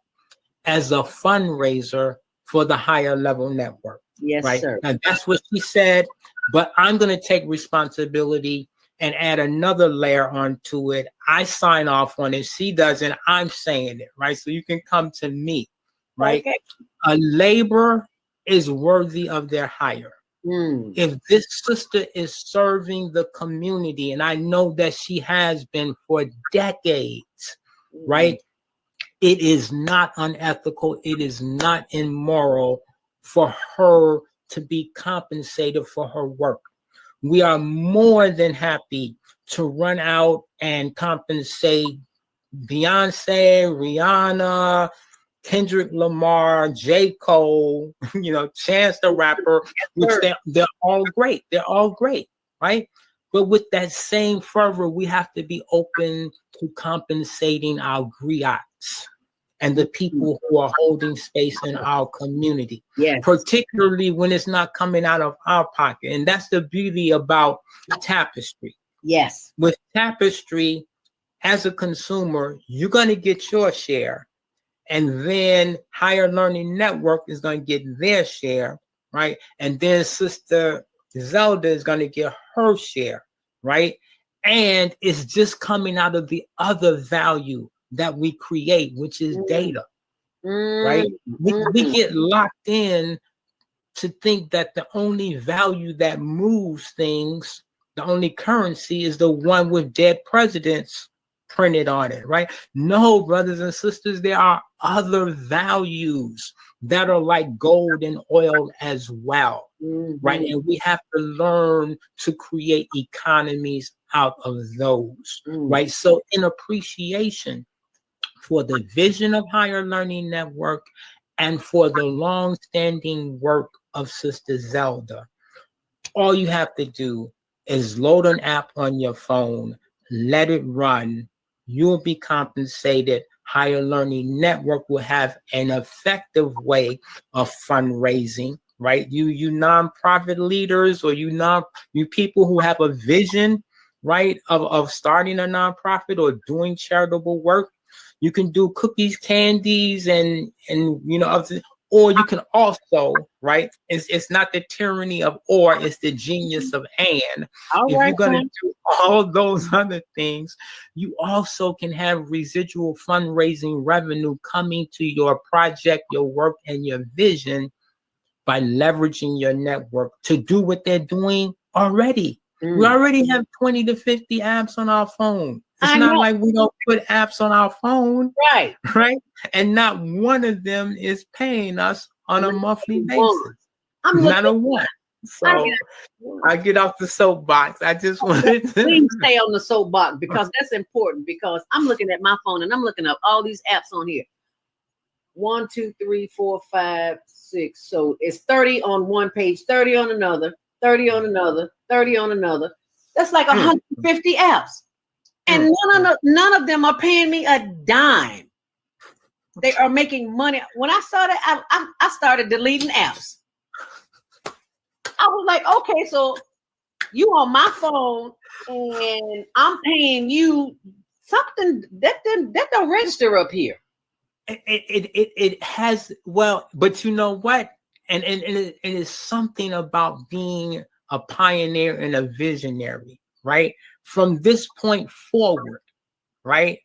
as a fundraiser for the Higher Level Network. Yes, right? Sir. Now, that's what she said, but I'm going to take responsibility and add another layer onto it. I sign off on it. She doesn't. I'm saying it, right? So you can come to me, right? Okay. A labor is worthy of their hire. If this sister is serving the community, and I know that she has been for decades, right? It is not unethical. It is not immoral for her to be compensated for her work. We are more than happy to run out and compensate Beyonce, Rihanna, Kendrick Lamar, J. Cole, Chance the Rapper, which they're all great. They're all great, right? But with that same fervor, we have to be open to compensating our griots and the people who are holding space in our community, particularly when it's not coming out of our pocket. And that's the beauty about Tapestry. Yes. With Tapestry, as a consumer, you're going to get your share. And then Higher Learning Network is going to get their share, right? And then Sister Zelda is going to get her share, right? And it's just coming out of the other value that we create, which is data, right? We get locked in to think that the only value that moves things, the only currency is the one with dead presidents printed on it, right? No, brothers and sisters, there are other values that are like gold and oil as well, right? And we have to learn to create economies out of those, right? So in appreciation for the vision of Higher Learning Network and for the long-standing work of Sister Zelda, all you have to do is load an app on your phone, let it run, you'll be compensated. Higher Learning Network will have an effective way of fundraising, right? You nonprofit leaders, or you people who have a vision, right, of starting a nonprofit or doing charitable work. You can do cookies, candies, and or you can also, right? It's not the tyranny of or, it's the genius of and. If you're going to do all those other things, you also can have residual fundraising revenue coming to your project, your work, and your vision by leveraging your network to do what they're doing already. We already have 20 to 50 apps on our phone. It's not like we don't put apps on our phone. Right. And not one of them is paying us on a monthly basis. Not a one. So I get off the soapbox. I just wanted to please stay on the soapbox, because that's important, because I'm looking at my phone and I'm looking up all these apps on here. 1, 2, 3, 4, 5, 6. So it's 30 on one page, 30 on another, 30 on another, 30 on another. That's like 150 apps. And none of them are paying me a dime. They are making money. When I saw that, I started deleting apps. I was like, okay, so you on my phone and I'm paying you something that don't register up here. It has, well, but you know what? And it is something about being a pioneer and a visionary, right? From this point forward, right?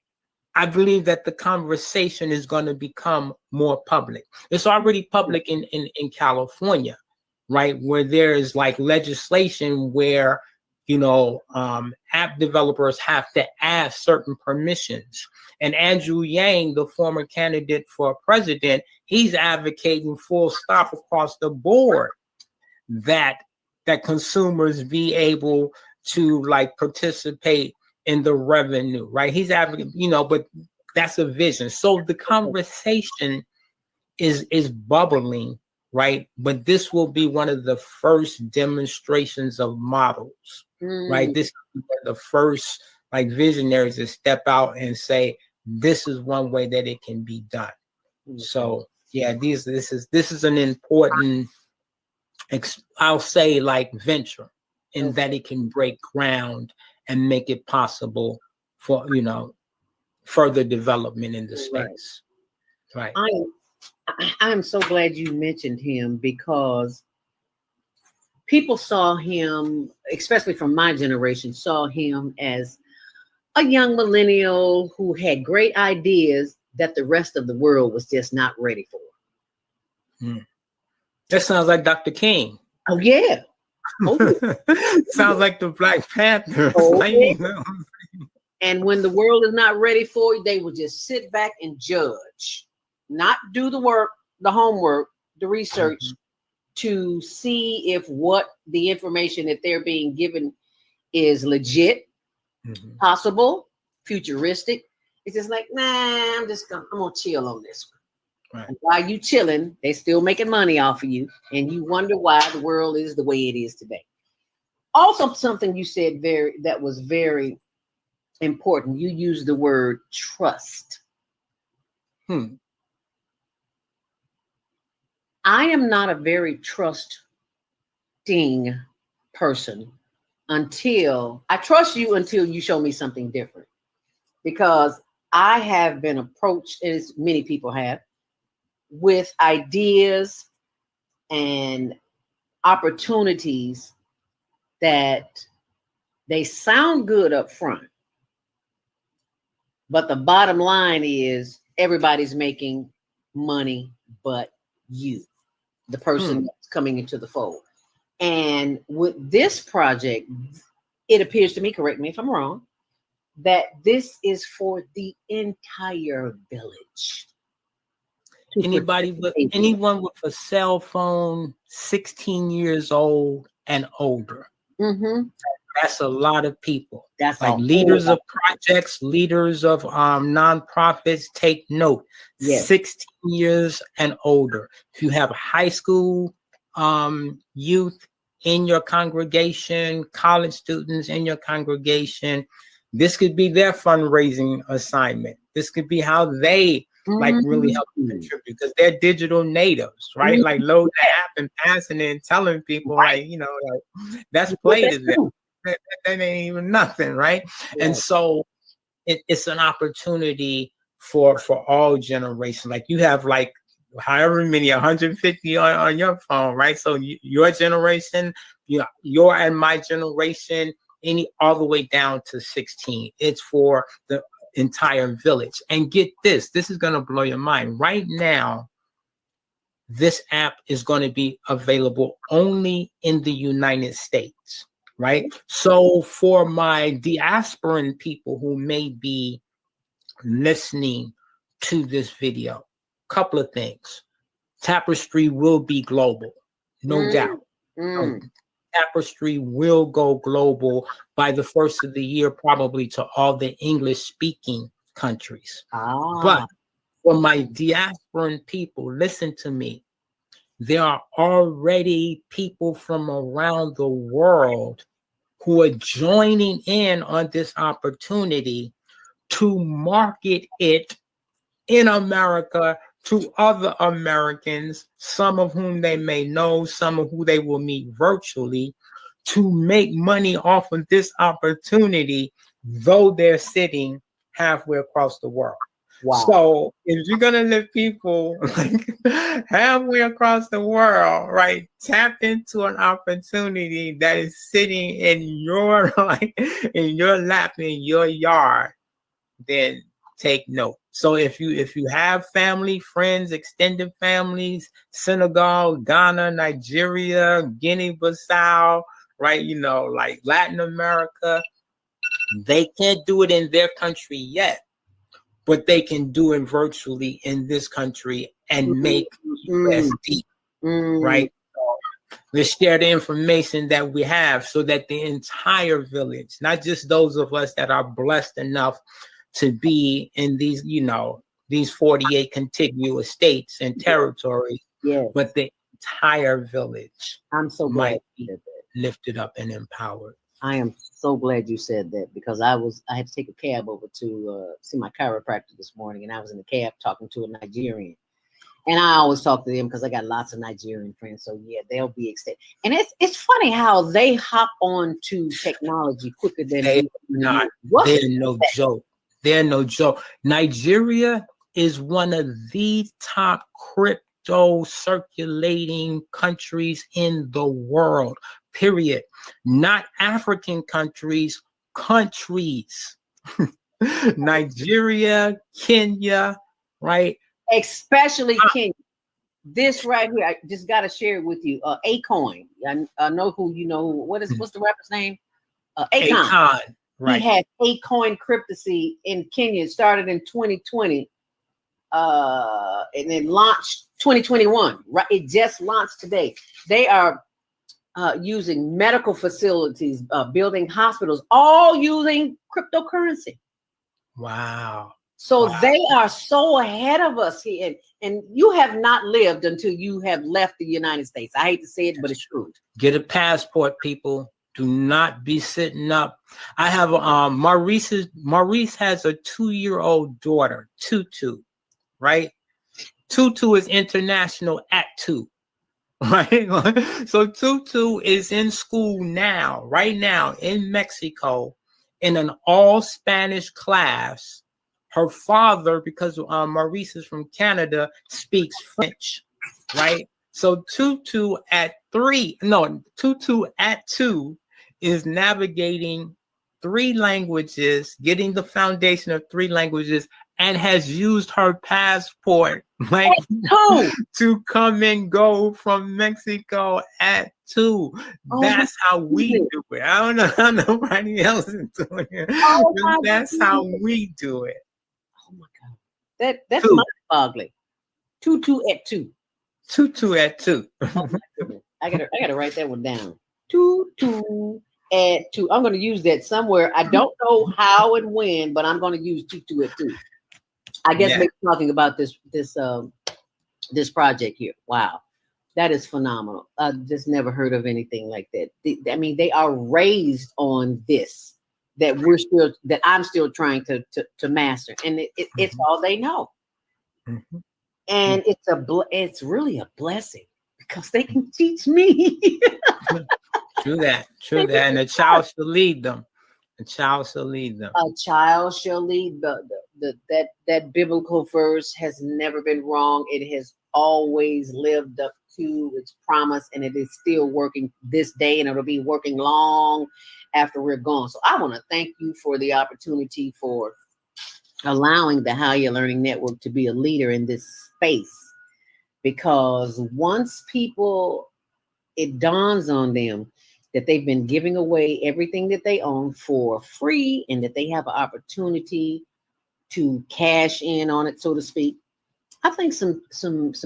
I believe that the conversation is going to become more public. It's already public in California, right? Where there is like legislation where, app developers have to ask certain permissions. And Andrew Yang, the former candidate for president, he's advocating full stop across the board that consumers be able to like participate in the revenue, right? He's advocating, but that's a vision. So the conversation is bubbling, right? But this will be one of the first demonstrations of models, right? This is the first like visionaries to step out and say, this is one way that it can be done. So yeah, this is an important, I'll say, like venture, in that it can break ground and make it possible for further development in the space. Right. I am so glad you mentioned him, because people saw him, especially from my generation, saw him as a young millennial who had great ideas that the rest of the world was just not ready for. Mm. That sounds like Dr. King. Oh yeah. Oh, Sounds like the Black Panther. oh, Like, yeah. And when the world is not ready for you, they will just sit back and judge, not do the work, the homework, the research to see if what the information that they're being given is legit, possible, futuristic. It's just like, nah, I'm gonna chill on this one. Right. And while you chilling, they still making money off of you, and you wonder why the world is the way it is today. Also, something you said that was very important. You used the word trust. I am not a very trusting person until I trust you until you show me something different. Because I have been approached, as many people have, with ideas and opportunities that they sound good up front, but the bottom line is everybody's making money but you, the person that's coming into the fold. And with this project, it appears to me, correct me if I'm wrong, that this is for the entire village. Anyone with a cell phone 16 years old and older. That's a lot of people. That's like leaders of projects, leaders of nonprofits. Take note. Yes. 16 years and older. If you have high school youth in your congregation, college students in your congregation, this could be their fundraising assignment. This could be how they like really help contribute, because they're digital natives, right? Like load the app and passing it and telling people, like, you know, like, that's play to them. That ain't even nothing, right? Yeah. And so it's an opportunity for all generations. Like you have like however many, 150 on your phone, right? So your generation, your and my generation, all the way down to 16. It's for the entire village. And get this is going to blow your mind. Right now, this app is going to be available only in the United States, right? So for my diasporan people who may be listening to this video, couple of things. Tapestry will be global, no doubt. Tapestry will go global by the first of the year, probably to all the English-speaking countries. But for my diasporan people, listen to me. There are already people from around the world who are joining in on this opportunity to market it in America to other Americans, some of whom they may know, some of who they will meet virtually, to make money off of this opportunity, though they're sitting halfway across the world. Wow. So if you're going to let people like halfway across the world, right, tap into an opportunity that is sitting in your in your lap, in your yard, then take note. So if you have family, friends, extended families, Senegal, Ghana, Nigeria, Guinea-Bissau, right, like Latin America, they can't do it in their country yet, but they can do it virtually in this country and make USD, right? So let's share the information that we have so that the entire village, not just those of us that are blessed enough to be in these, these 48 contiguous states and territories, but the entire village. I'm so glad you said that. Lifted up and empowered. I am so glad you said that, because I had to take a cab over to see my chiropractor this morning, and I was in the cab talking to a Nigerian. And I always talk to them because I got lots of Nigerian friends. So yeah, they'll be extended. And it's funny how they hop on to technology quicker than they're no joke. They're no joke. Nigeria is one of the top crypto circulating countries in the world, period. Not African countries. Nigeria, Kenya, right? Especially Kenya. This right here, I just got to share it with you. Acoin. I know who you know. What's the rapper's name? Akon. Akon, right. He had Acoin cryptocurrency in Kenya. It started in 2020. And then launched 2021. Right, it just launched today. They are using medical facilities, building hospitals, all using cryptocurrency. Wow. So wow. They are so ahead of us here. And you have not lived until you have left the United States. I hate to say it, but it's true. Get a passport, people. Do not be sitting up. I have Maurice has a 2-year-old daughter, Tutu, right? Tutu is international at 2. Right? So Tutu is in school now, right now in Mexico, in an all Spanish class. Her father, because Maurice is from Canada, speaks French, right? So Tutu at 2 is navigating 3 languages, getting the foundation of 3 languages, and has used her passport to come and go from Mexico at 2. That's how we do it. I don't know how nobody else is doing it. That's how we do it. Oh my God. That's mind-boggling. Tutu at 2. Tutu at 2. Oh my goodness. I gotta write that one down. Tutu at 2. I'm gonna use that somewhere. I don't know how and when, but I'm gonna use Tutu at 2. I guess maybe talking about this project here. Wow, that is phenomenal. I just never heard of anything like that. I mean, they are raised on this that I'm still trying to master, and it's all they know. Mm-hmm. And it's really a blessing because they can teach me. True that. And a child shall lead them. A child shall lead them. A child shall lead. That biblical verse has never been wrong. It has always lived up to its promise, and it is still working this day, and it'll be working long after we're gone. So I want to thank you for the opportunity for allowing the How You're Learning Network to be a leader in this space, because once it dawns on them that they've been giving away everything that they own for free, and that they have an opportunity to cash in on it, so to speak, I think some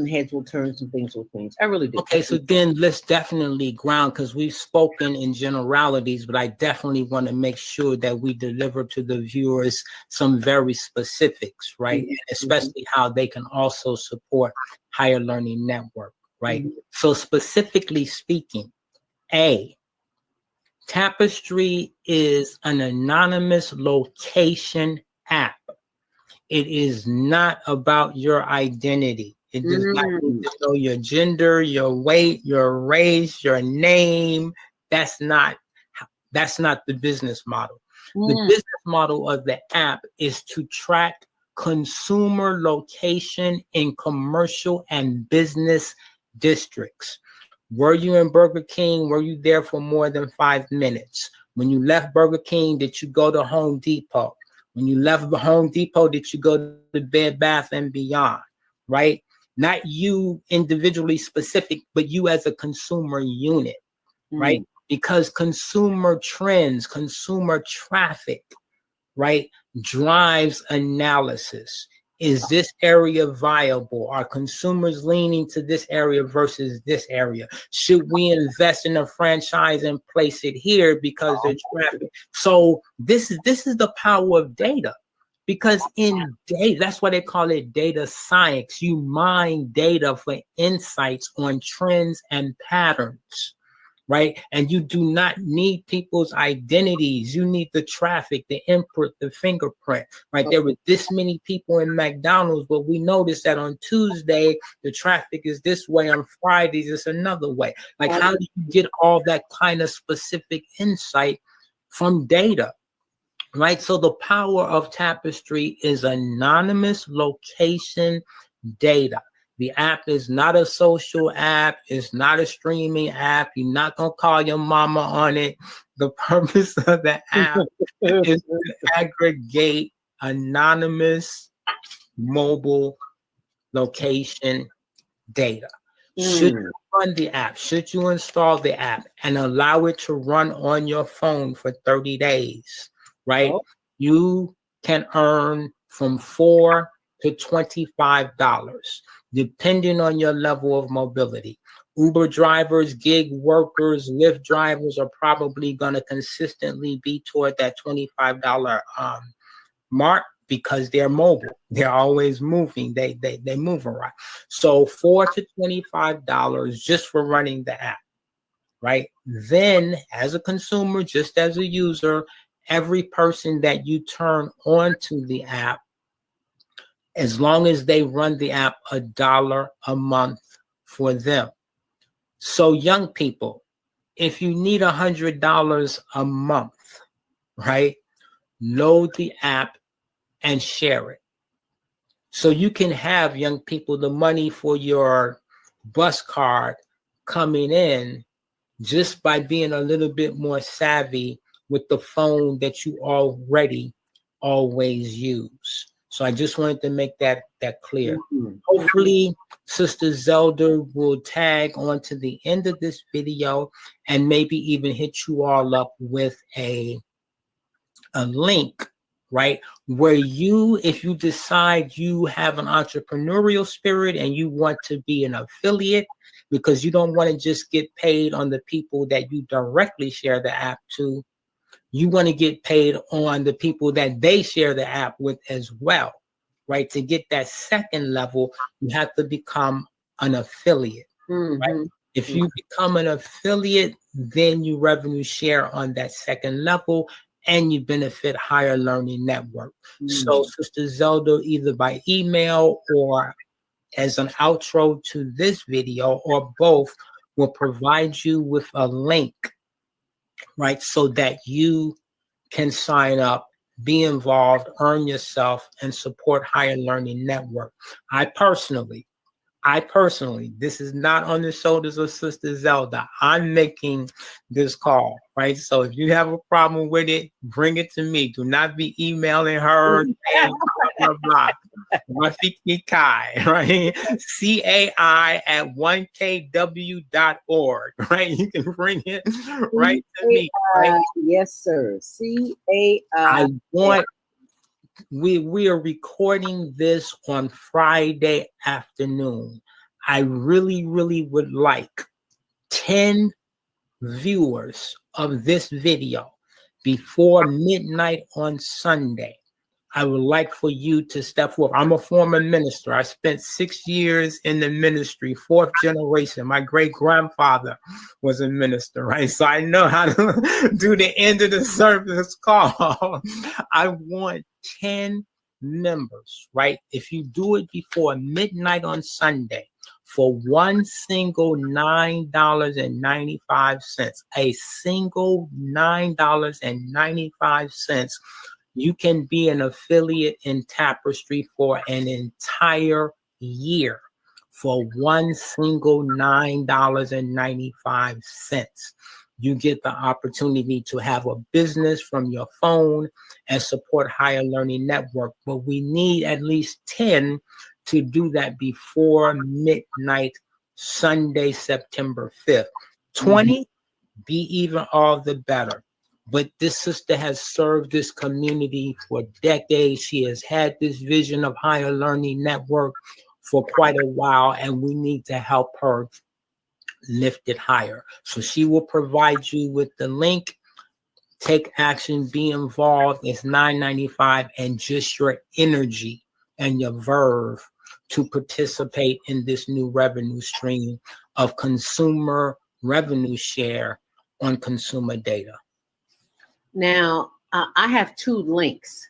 heads will turn, some things will change. I really do. Okay, so then let's definitely ground, because we've spoken in generalities, but I definitely want to make sure that we deliver to the viewers some very specifics, right? Mm-hmm. Especially how they can also support Higher Learning Network, right? Mm-hmm. So specifically speaking, Tapestry is an anonymous location app. It is not about your identity. It does not need to know your gender, your weight, your race, your name. That's not the business model. The business model of the app is to track consumer location in commercial and business districts. Were you in Burger King? Were you there for more than 5 minutes? When you left Burger King, did you go to Home Depot? When you left the Home Depot, did you go to Bed Bath & Beyond, right? Not you individually specific, but you as a consumer unit, right? Because consumer trends, consumer traffic, right, drives analysis. Is this area viable? Are consumers leaning to this area versus this area? Should we invest in a franchise and place it here because there's traffic? So this is the power of data, because in data, that's why they call it data science. You mine data for insights on trends and patterns, right? And you do not need people's identities. You need the traffic, the input, the fingerprint, right? There were this many people in McDonald's, but we noticed that on Tuesday, the traffic is this way. On Fridays, it's another way. Like, how do you get all that kind of specific insight from data, right? So the power of Tapestry is anonymous location data. The app is not a social app. It's not a streaming app. You're not going to call your mama on it. The purpose of the app is to aggregate anonymous mobile location data. Should you run the app, should you install the app and allow it to run on your phone for 30 days, right? Oh. You can earn from $4 to $25, depending on your level of mobility. Uber drivers, gig workers, Lyft drivers are probably going to consistently be toward that $25 mark because they're mobile. They're always moving. They move around. So $4 to $25 just for running the app, right? Then as a consumer, just as a user, every person that you turn onto the app, as long as they run the app, $1 a month for them. So young people, if you need $100 a month, right, load the app and share it. So you can have, young people, the money for your bus card coming in just by being a little bit more savvy with the phone that you already always use. So I just wanted to make that clear. Hopefully, Sister Zelda will tag on to the end of this video and maybe even hit you all up with a link, right? Where you, if you decide you have an entrepreneurial spirit and you want to be an affiliate, because you don't want to just get paid on the people that you directly share the app to, you want to get paid on the people that they share the app with as well, right? To get that second level, you have to become an affiliate, right? If you become an affiliate, then you revenue share on that second level and you benefit Higher Learning Network. So Sister Zelda, either by email or as an outro to this video or both, will provide you with a link, right? So that you can sign up, be involved, earn yourself, and support Higher Learning Network. I personally, this is not on the shoulders of Sister Zelda. I'm making this call, right? So if you have a problem with it, bring it to me. Do not be emailing her saying blah, blah, blah. Rafiki Cai, right? CAI at 1kw.org, right? You can bring it right to me. Right? Yes, sir. CAI. I want... We are recording this on Friday afternoon. I really, really would like 10 viewers of this video before midnight on Sunday. I would like for you to step forward. I'm a former minister. I spent 6 years in the ministry, 4th generation. My great grandfather was a minister, right? So I know how to do the end of the service call. I want 10 members, right? If you do it before midnight on Sunday for one single $9.95, a single $9.95, you can be an affiliate in Tapestry for an entire year for one single $9.95. You get the opportunity to have a business from your phone and support Higher Learning Network. But we need at least 10 to do that before midnight, Sunday, September 5th. 20, be even all the better. But this sister has served this community for decades. She has had this vision of Higher Learning Network for quite a while, and we need to help her lift it higher. So she will provide you with the link. Take action, be involved. It's $9.95, and just your energy and your verve to participate in this new revenue stream of consumer revenue share on consumer data. Now, I have 2 links.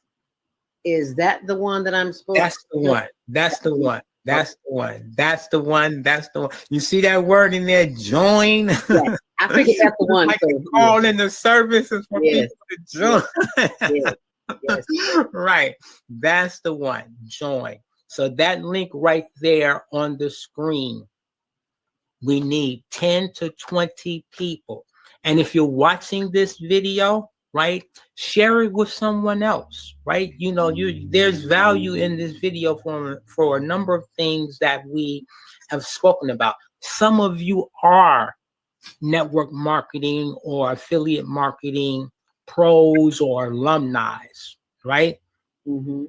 Is that the one that I'm supposed That's the one. That's the one. That's the one. That's the one. That's the one. You see that word in there, join? Yes, I figured that's the one. Like so, call in the services for people to join. Yes. Right. That's the one, join. So that link right there on the screen, we need 10 to 20 people. And if you're watching this video, right, share it with someone else, right? There's value in this video for a number of things that we have spoken about. Some of you are network marketing or affiliate marketing pros or alumni, right? Mm-hmm.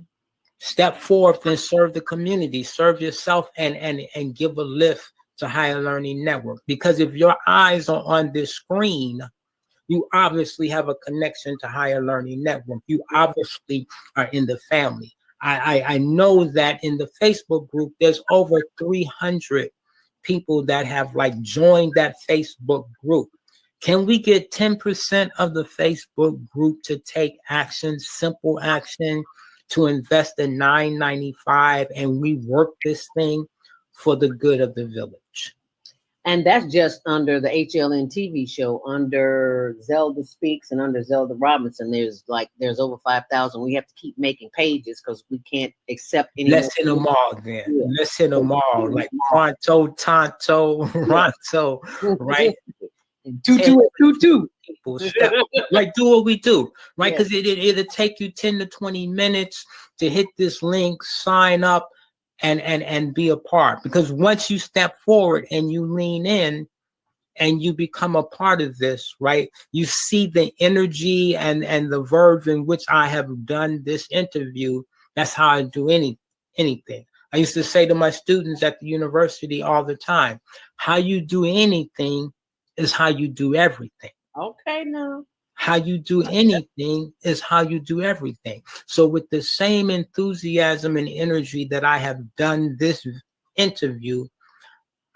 Step forth and serve the community, serve yourself, and give a lift to Higher Learning Network. Because if your eyes are on this screen, you obviously have a connection to Higher Learning Network. You obviously are in the family. I know that in the Facebook group, there's over 300 people that have like joined that Facebook group. Can we get 10% of the Facebook group to take action, simple action, to invest in $9.95 and we work this thing for the good of the village? And that's just under the HLN TV show, under Zelda Speaks and under Zelda Robinson. There's over 5,000. We have to keep making pages because we can't accept any. Let's hit them all then. Yeah. Let's hit them all. Like Pronto, Tonto, Ronto, right? Tutu. People step, like do what we do, right? Because it'll take you 10 to 20 minutes to hit this link, sign up, and be a part. Because once you step forward and you lean in and you become a part of this, right? You see the energy and the verve in which I have done this interview. That's how I do anything. I used to say to my students at the university all the time, how you do anything is how you do everything. Okay, now. How you do anything is how you do everything. So with the same enthusiasm and energy that I have done this interview,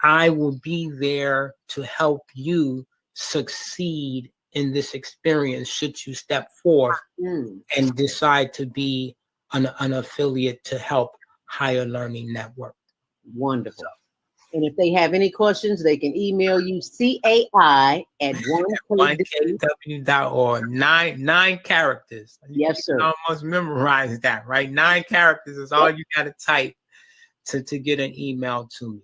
I will be there to help you succeed in this experience should you step forth and decide to be an affiliate to help Higher Learning Network. Wonderful. And if they have any questions, they can email you CAI@1KW.org. 9 characters. Yes, sir. You almost memorize that, right? 9 characters is all you got to type to get an email to me.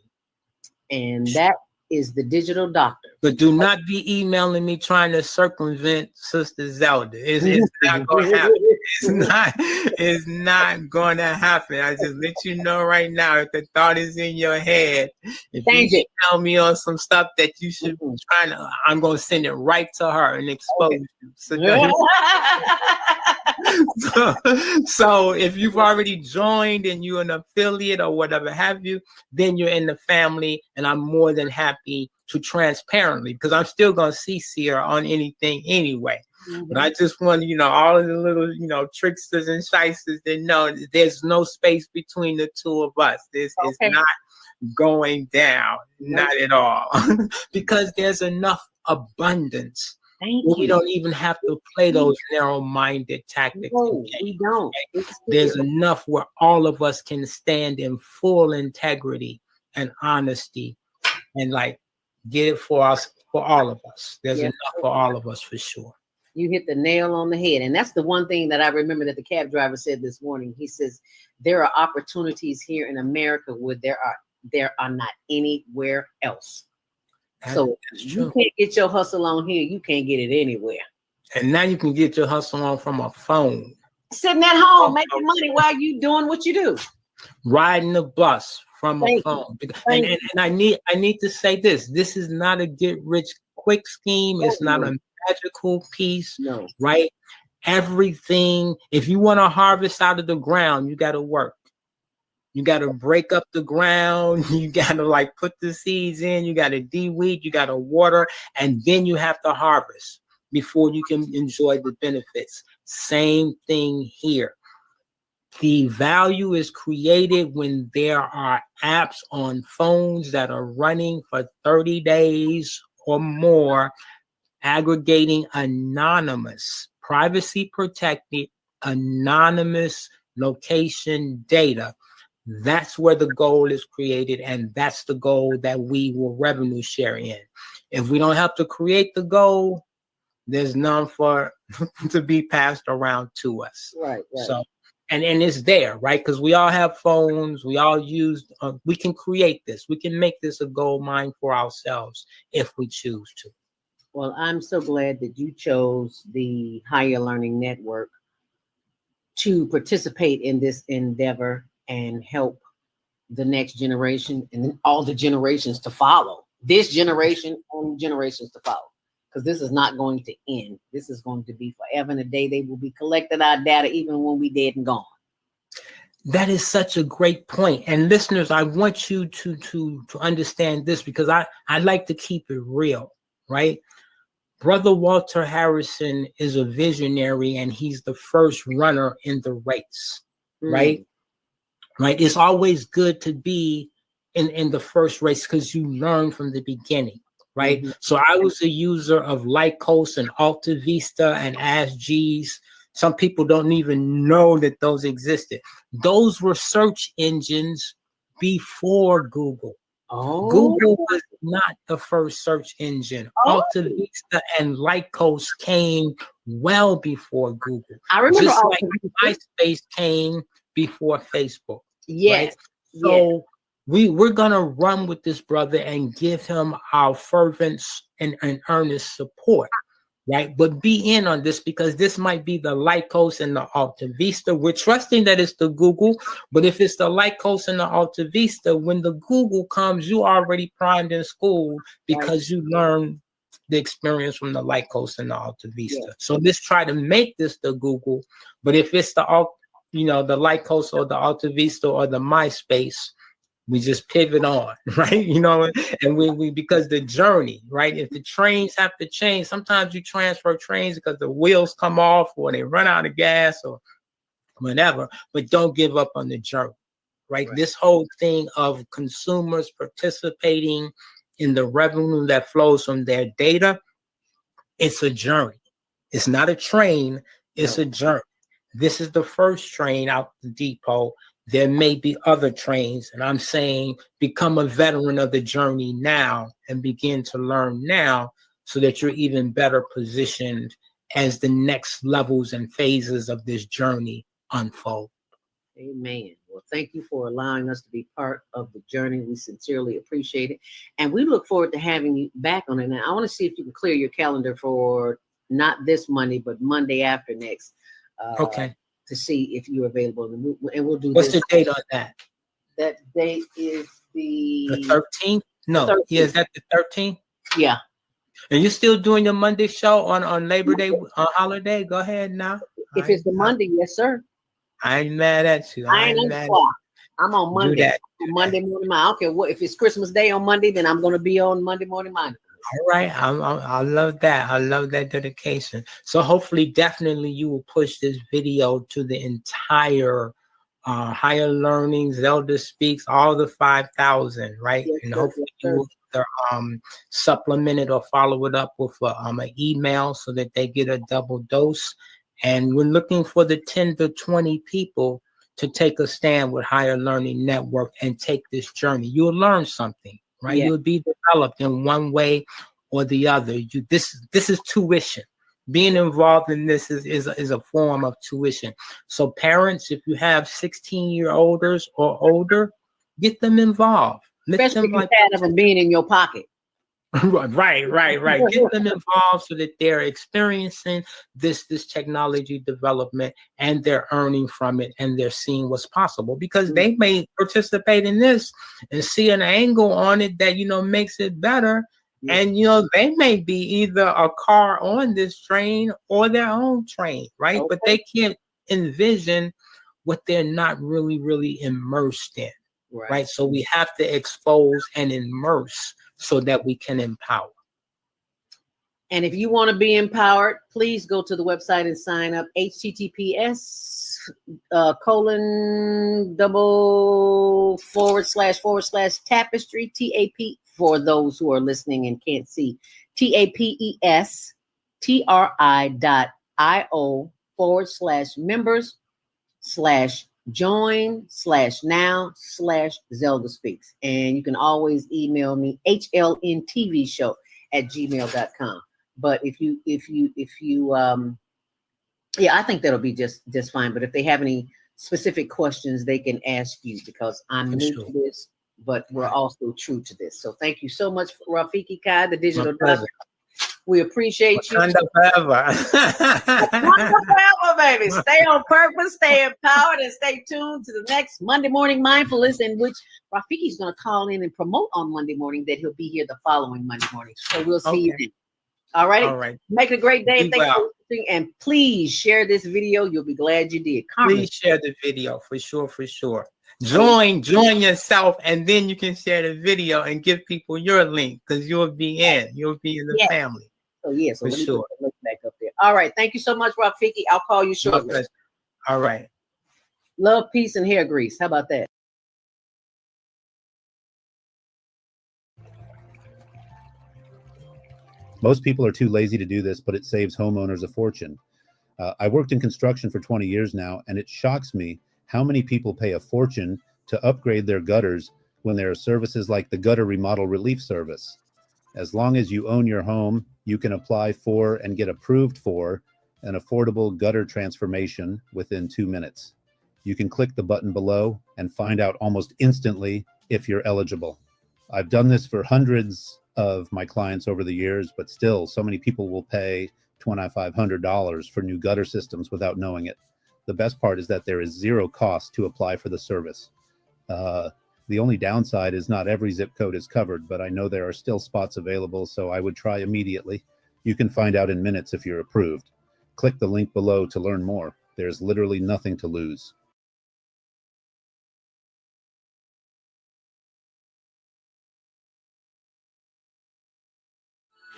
And that is the Digital Doctor. But do not be emailing me trying to circumvent Sister Zelda. It's not going to happen. It's not going to happen. I just let you know right now, if the thought is in your head, if you email me on some stuff that you should be trying to, I'm going to send it right to her and expose you. So if you've already joined and you're an affiliate or whatever have you, then you're in the family, and I'm more than happy to transparently, because I'm still going to CC her on anything anyway. But I just want, all of the little, tricksters and shysters that know there's no space between the two of us. This is not going down, not at all, because there's enough abundance. We don't even have to play those narrow-minded tactics. No, we don't. There's enough where all of us can stand in full integrity and honesty and get it for us, for all of us. There's enough for all of us, for sure. You hit the nail on the head. And that's the one thing that I remember that the cab driver said this morning. He says, there are opportunities here in America where there are not anywhere else. So you can't get your hustle on here. You can't get it anywhere. And now you can get your hustle on from a phone. Sitting at home, making money while you doing what you do. Riding the bus from a phone. And I need to say this. This is not a get rich quick scheme. It's not a magical piece, right? Everything, if you want to harvest out of the ground, you got to work. You got to break up the ground. You got to put the seeds in. You got to de-weed. You got to water. And then you have to harvest before you can enjoy the benefits. Same thing here. The value is created when there are apps on phones that are running for 30 days or more, aggregating anonymous, privacy protected, anonymous location data. That's where the goal is created, and that's the goal that we will revenue share in. If we don't have to create the goal, there's none for to be passed around to us. Right. So, and it's there, right? Because we all have phones. We all use. We can create this. We can make this a gold mine for ourselves if we choose to. Well, I'm so glad that you chose the Higher Learning Network to participate in this endeavor and help the next generation, and then all the generations to follow. This generation and generations to follow. Because this is not going to end. This is going to be forever and a day. They will be collecting our data even when we dead and gone. That is such a great point. And listeners, I want you to understand this, because I like to keep it real, right? Brother Walter Harrison is a visionary, and he's the first runner in the race, right? Right. It's always good to be in the first race because you learn from the beginning, right? So I was a user of Lycos and Alta Vista and AskGs. Some people don't even know that those existed. Those were search engines before Google. Oh. Google was not the first search engine. Alta Vista and Lycos came well before Google. I remember just like MySpace came before Facebook. Yes. Right? So we're gonna run with this brother and give him our fervent and earnest support. Right, but be in on this, because this might be the Lycos and the Alta Vista. We're trusting that it's the Google, but if it's the Lycos and the Alta Vista, when the Google comes, you already primed in school because you learned the experience from the Lycos and the Alta Vista. So let's try to make this the Google. But if it's the the Lycos or the Alta Vista or the MySpace, we just pivot on, right? And we because the journey, right? If the trains have to change, sometimes you transfer trains because the wheels come off or they run out of gas or whatever, but don't give up on the journey, right? This whole thing of consumers participating in the revenue that flows from their data, it's a journey. It's not a train, it's a journey. This is the first train out the depot. There may be other trains, and I'm saying become a veteran of the journey now and begin to learn now so that you're even better positioned as the next levels and phases of this journey unfold. Amen. Well, thank you for allowing us to be part of the journey. We sincerely appreciate it. And we look forward to having you back on it. Now, I want to see if you can clear your calendar for not this Monday, but Monday after next. Okay. To see if you're available, and we'll do. What's the date on that? That date is the 13th. No, 13th. Yeah, is that the 13th? Yeah. And you still doing your Monday show on Labor Day holiday? Go ahead now. If it's the Monday, yes, sir. I ain't mad at you. I ain't mad. I'm on Monday. Monday morning. I don't care what. If it's Christmas Day on Monday, then I'm going to be on Monday Morning Mindfulness. All right. I love that. I love that dedication. So hopefully, definitely you will push this video to the entire Higher Learning, Zelda Speaks, all the 5,000, right? Yes, and hopefully you will supplement it or follow it up with an email so that they get a double dose. And we're looking for the 10 to 20 people to take a stand with Higher Learning Network and take this journey. You'll learn something. Right, you'll be developed in one way or the other. This is tuition. Being involved in this is a form of tuition. So parents, if you have 16-year-olds or older, get them involved. Especially instead of them being in your pocket. Right. Get them involved so that they're experiencing this technology development and they're earning from it and they're seeing what's possible, because they may participate in this and see an angle on it that, makes it better. And, they may be either a car on this train or their own train, right? But they can't envision what they're not really, really immersed in, right? So we have to expose and immerse so that we can empower. And if you want to be empowered, please go to the website and sign up. https:// tapestry for those who are listening and can't see. tapestry.io/members/join/now/Zelda Speaks. And you can always email me hlntvshow@gmail.com. But if you I think that'll be just fine. But if they have any specific questions, they can ask you, because I'm new to this, but we're also true to this. So thank you so much, Rafiki Cai, the Digital Doctor. We appreciate you. Wakanda forever. Wakanda forever, baby. Stay on purpose, stay empowered, and stay tuned to the next Monday Morning Mindfulness, in which Rafiki's going to call in and promote on Monday morning that he'll be here the following Monday morning. So we'll see you then. All right. All right. Make it a great day. Be Thank you well. for listening. And please share this video. You'll be glad you did. Carmen. Please share the video for sure. Join yourself, and then you can share the video and give people your link, because you'll be in the family. So let me for put sure. the link back up there. All right. Thank you so much, Rafiki. I'll call you shortly. All right. Love, peace, and hair grease. How about that? Most people are too lazy to do this, but it saves homeowners a fortune. I worked in construction for 20 years now, and it shocks me how many people pay a fortune to upgrade their gutters when there are services like the Gutter Remodel Relief Service. As long as you own your home, you can apply for and get approved for an affordable gutter transformation within 2 minutes. You can click the button below and find out almost instantly if you're eligible. I've done this for hundreds of my clients over the years, but still so many people will pay $2,500 for new gutter systems without knowing it. The best part is that there is zero cost to apply for the service. The only downside is not every zip code is covered, but I know there are still spots available, so I would try immediately. You can find out in minutes if you're approved. Click the link below to learn more. There's literally nothing to lose.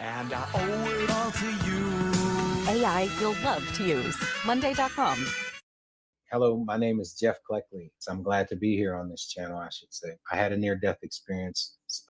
And I owe it all to you. AI you'll love to use. Monday.com. Hello, my name is Jeff Cleckley. I'm glad to be here on this channel, I should say. I had a near-death experience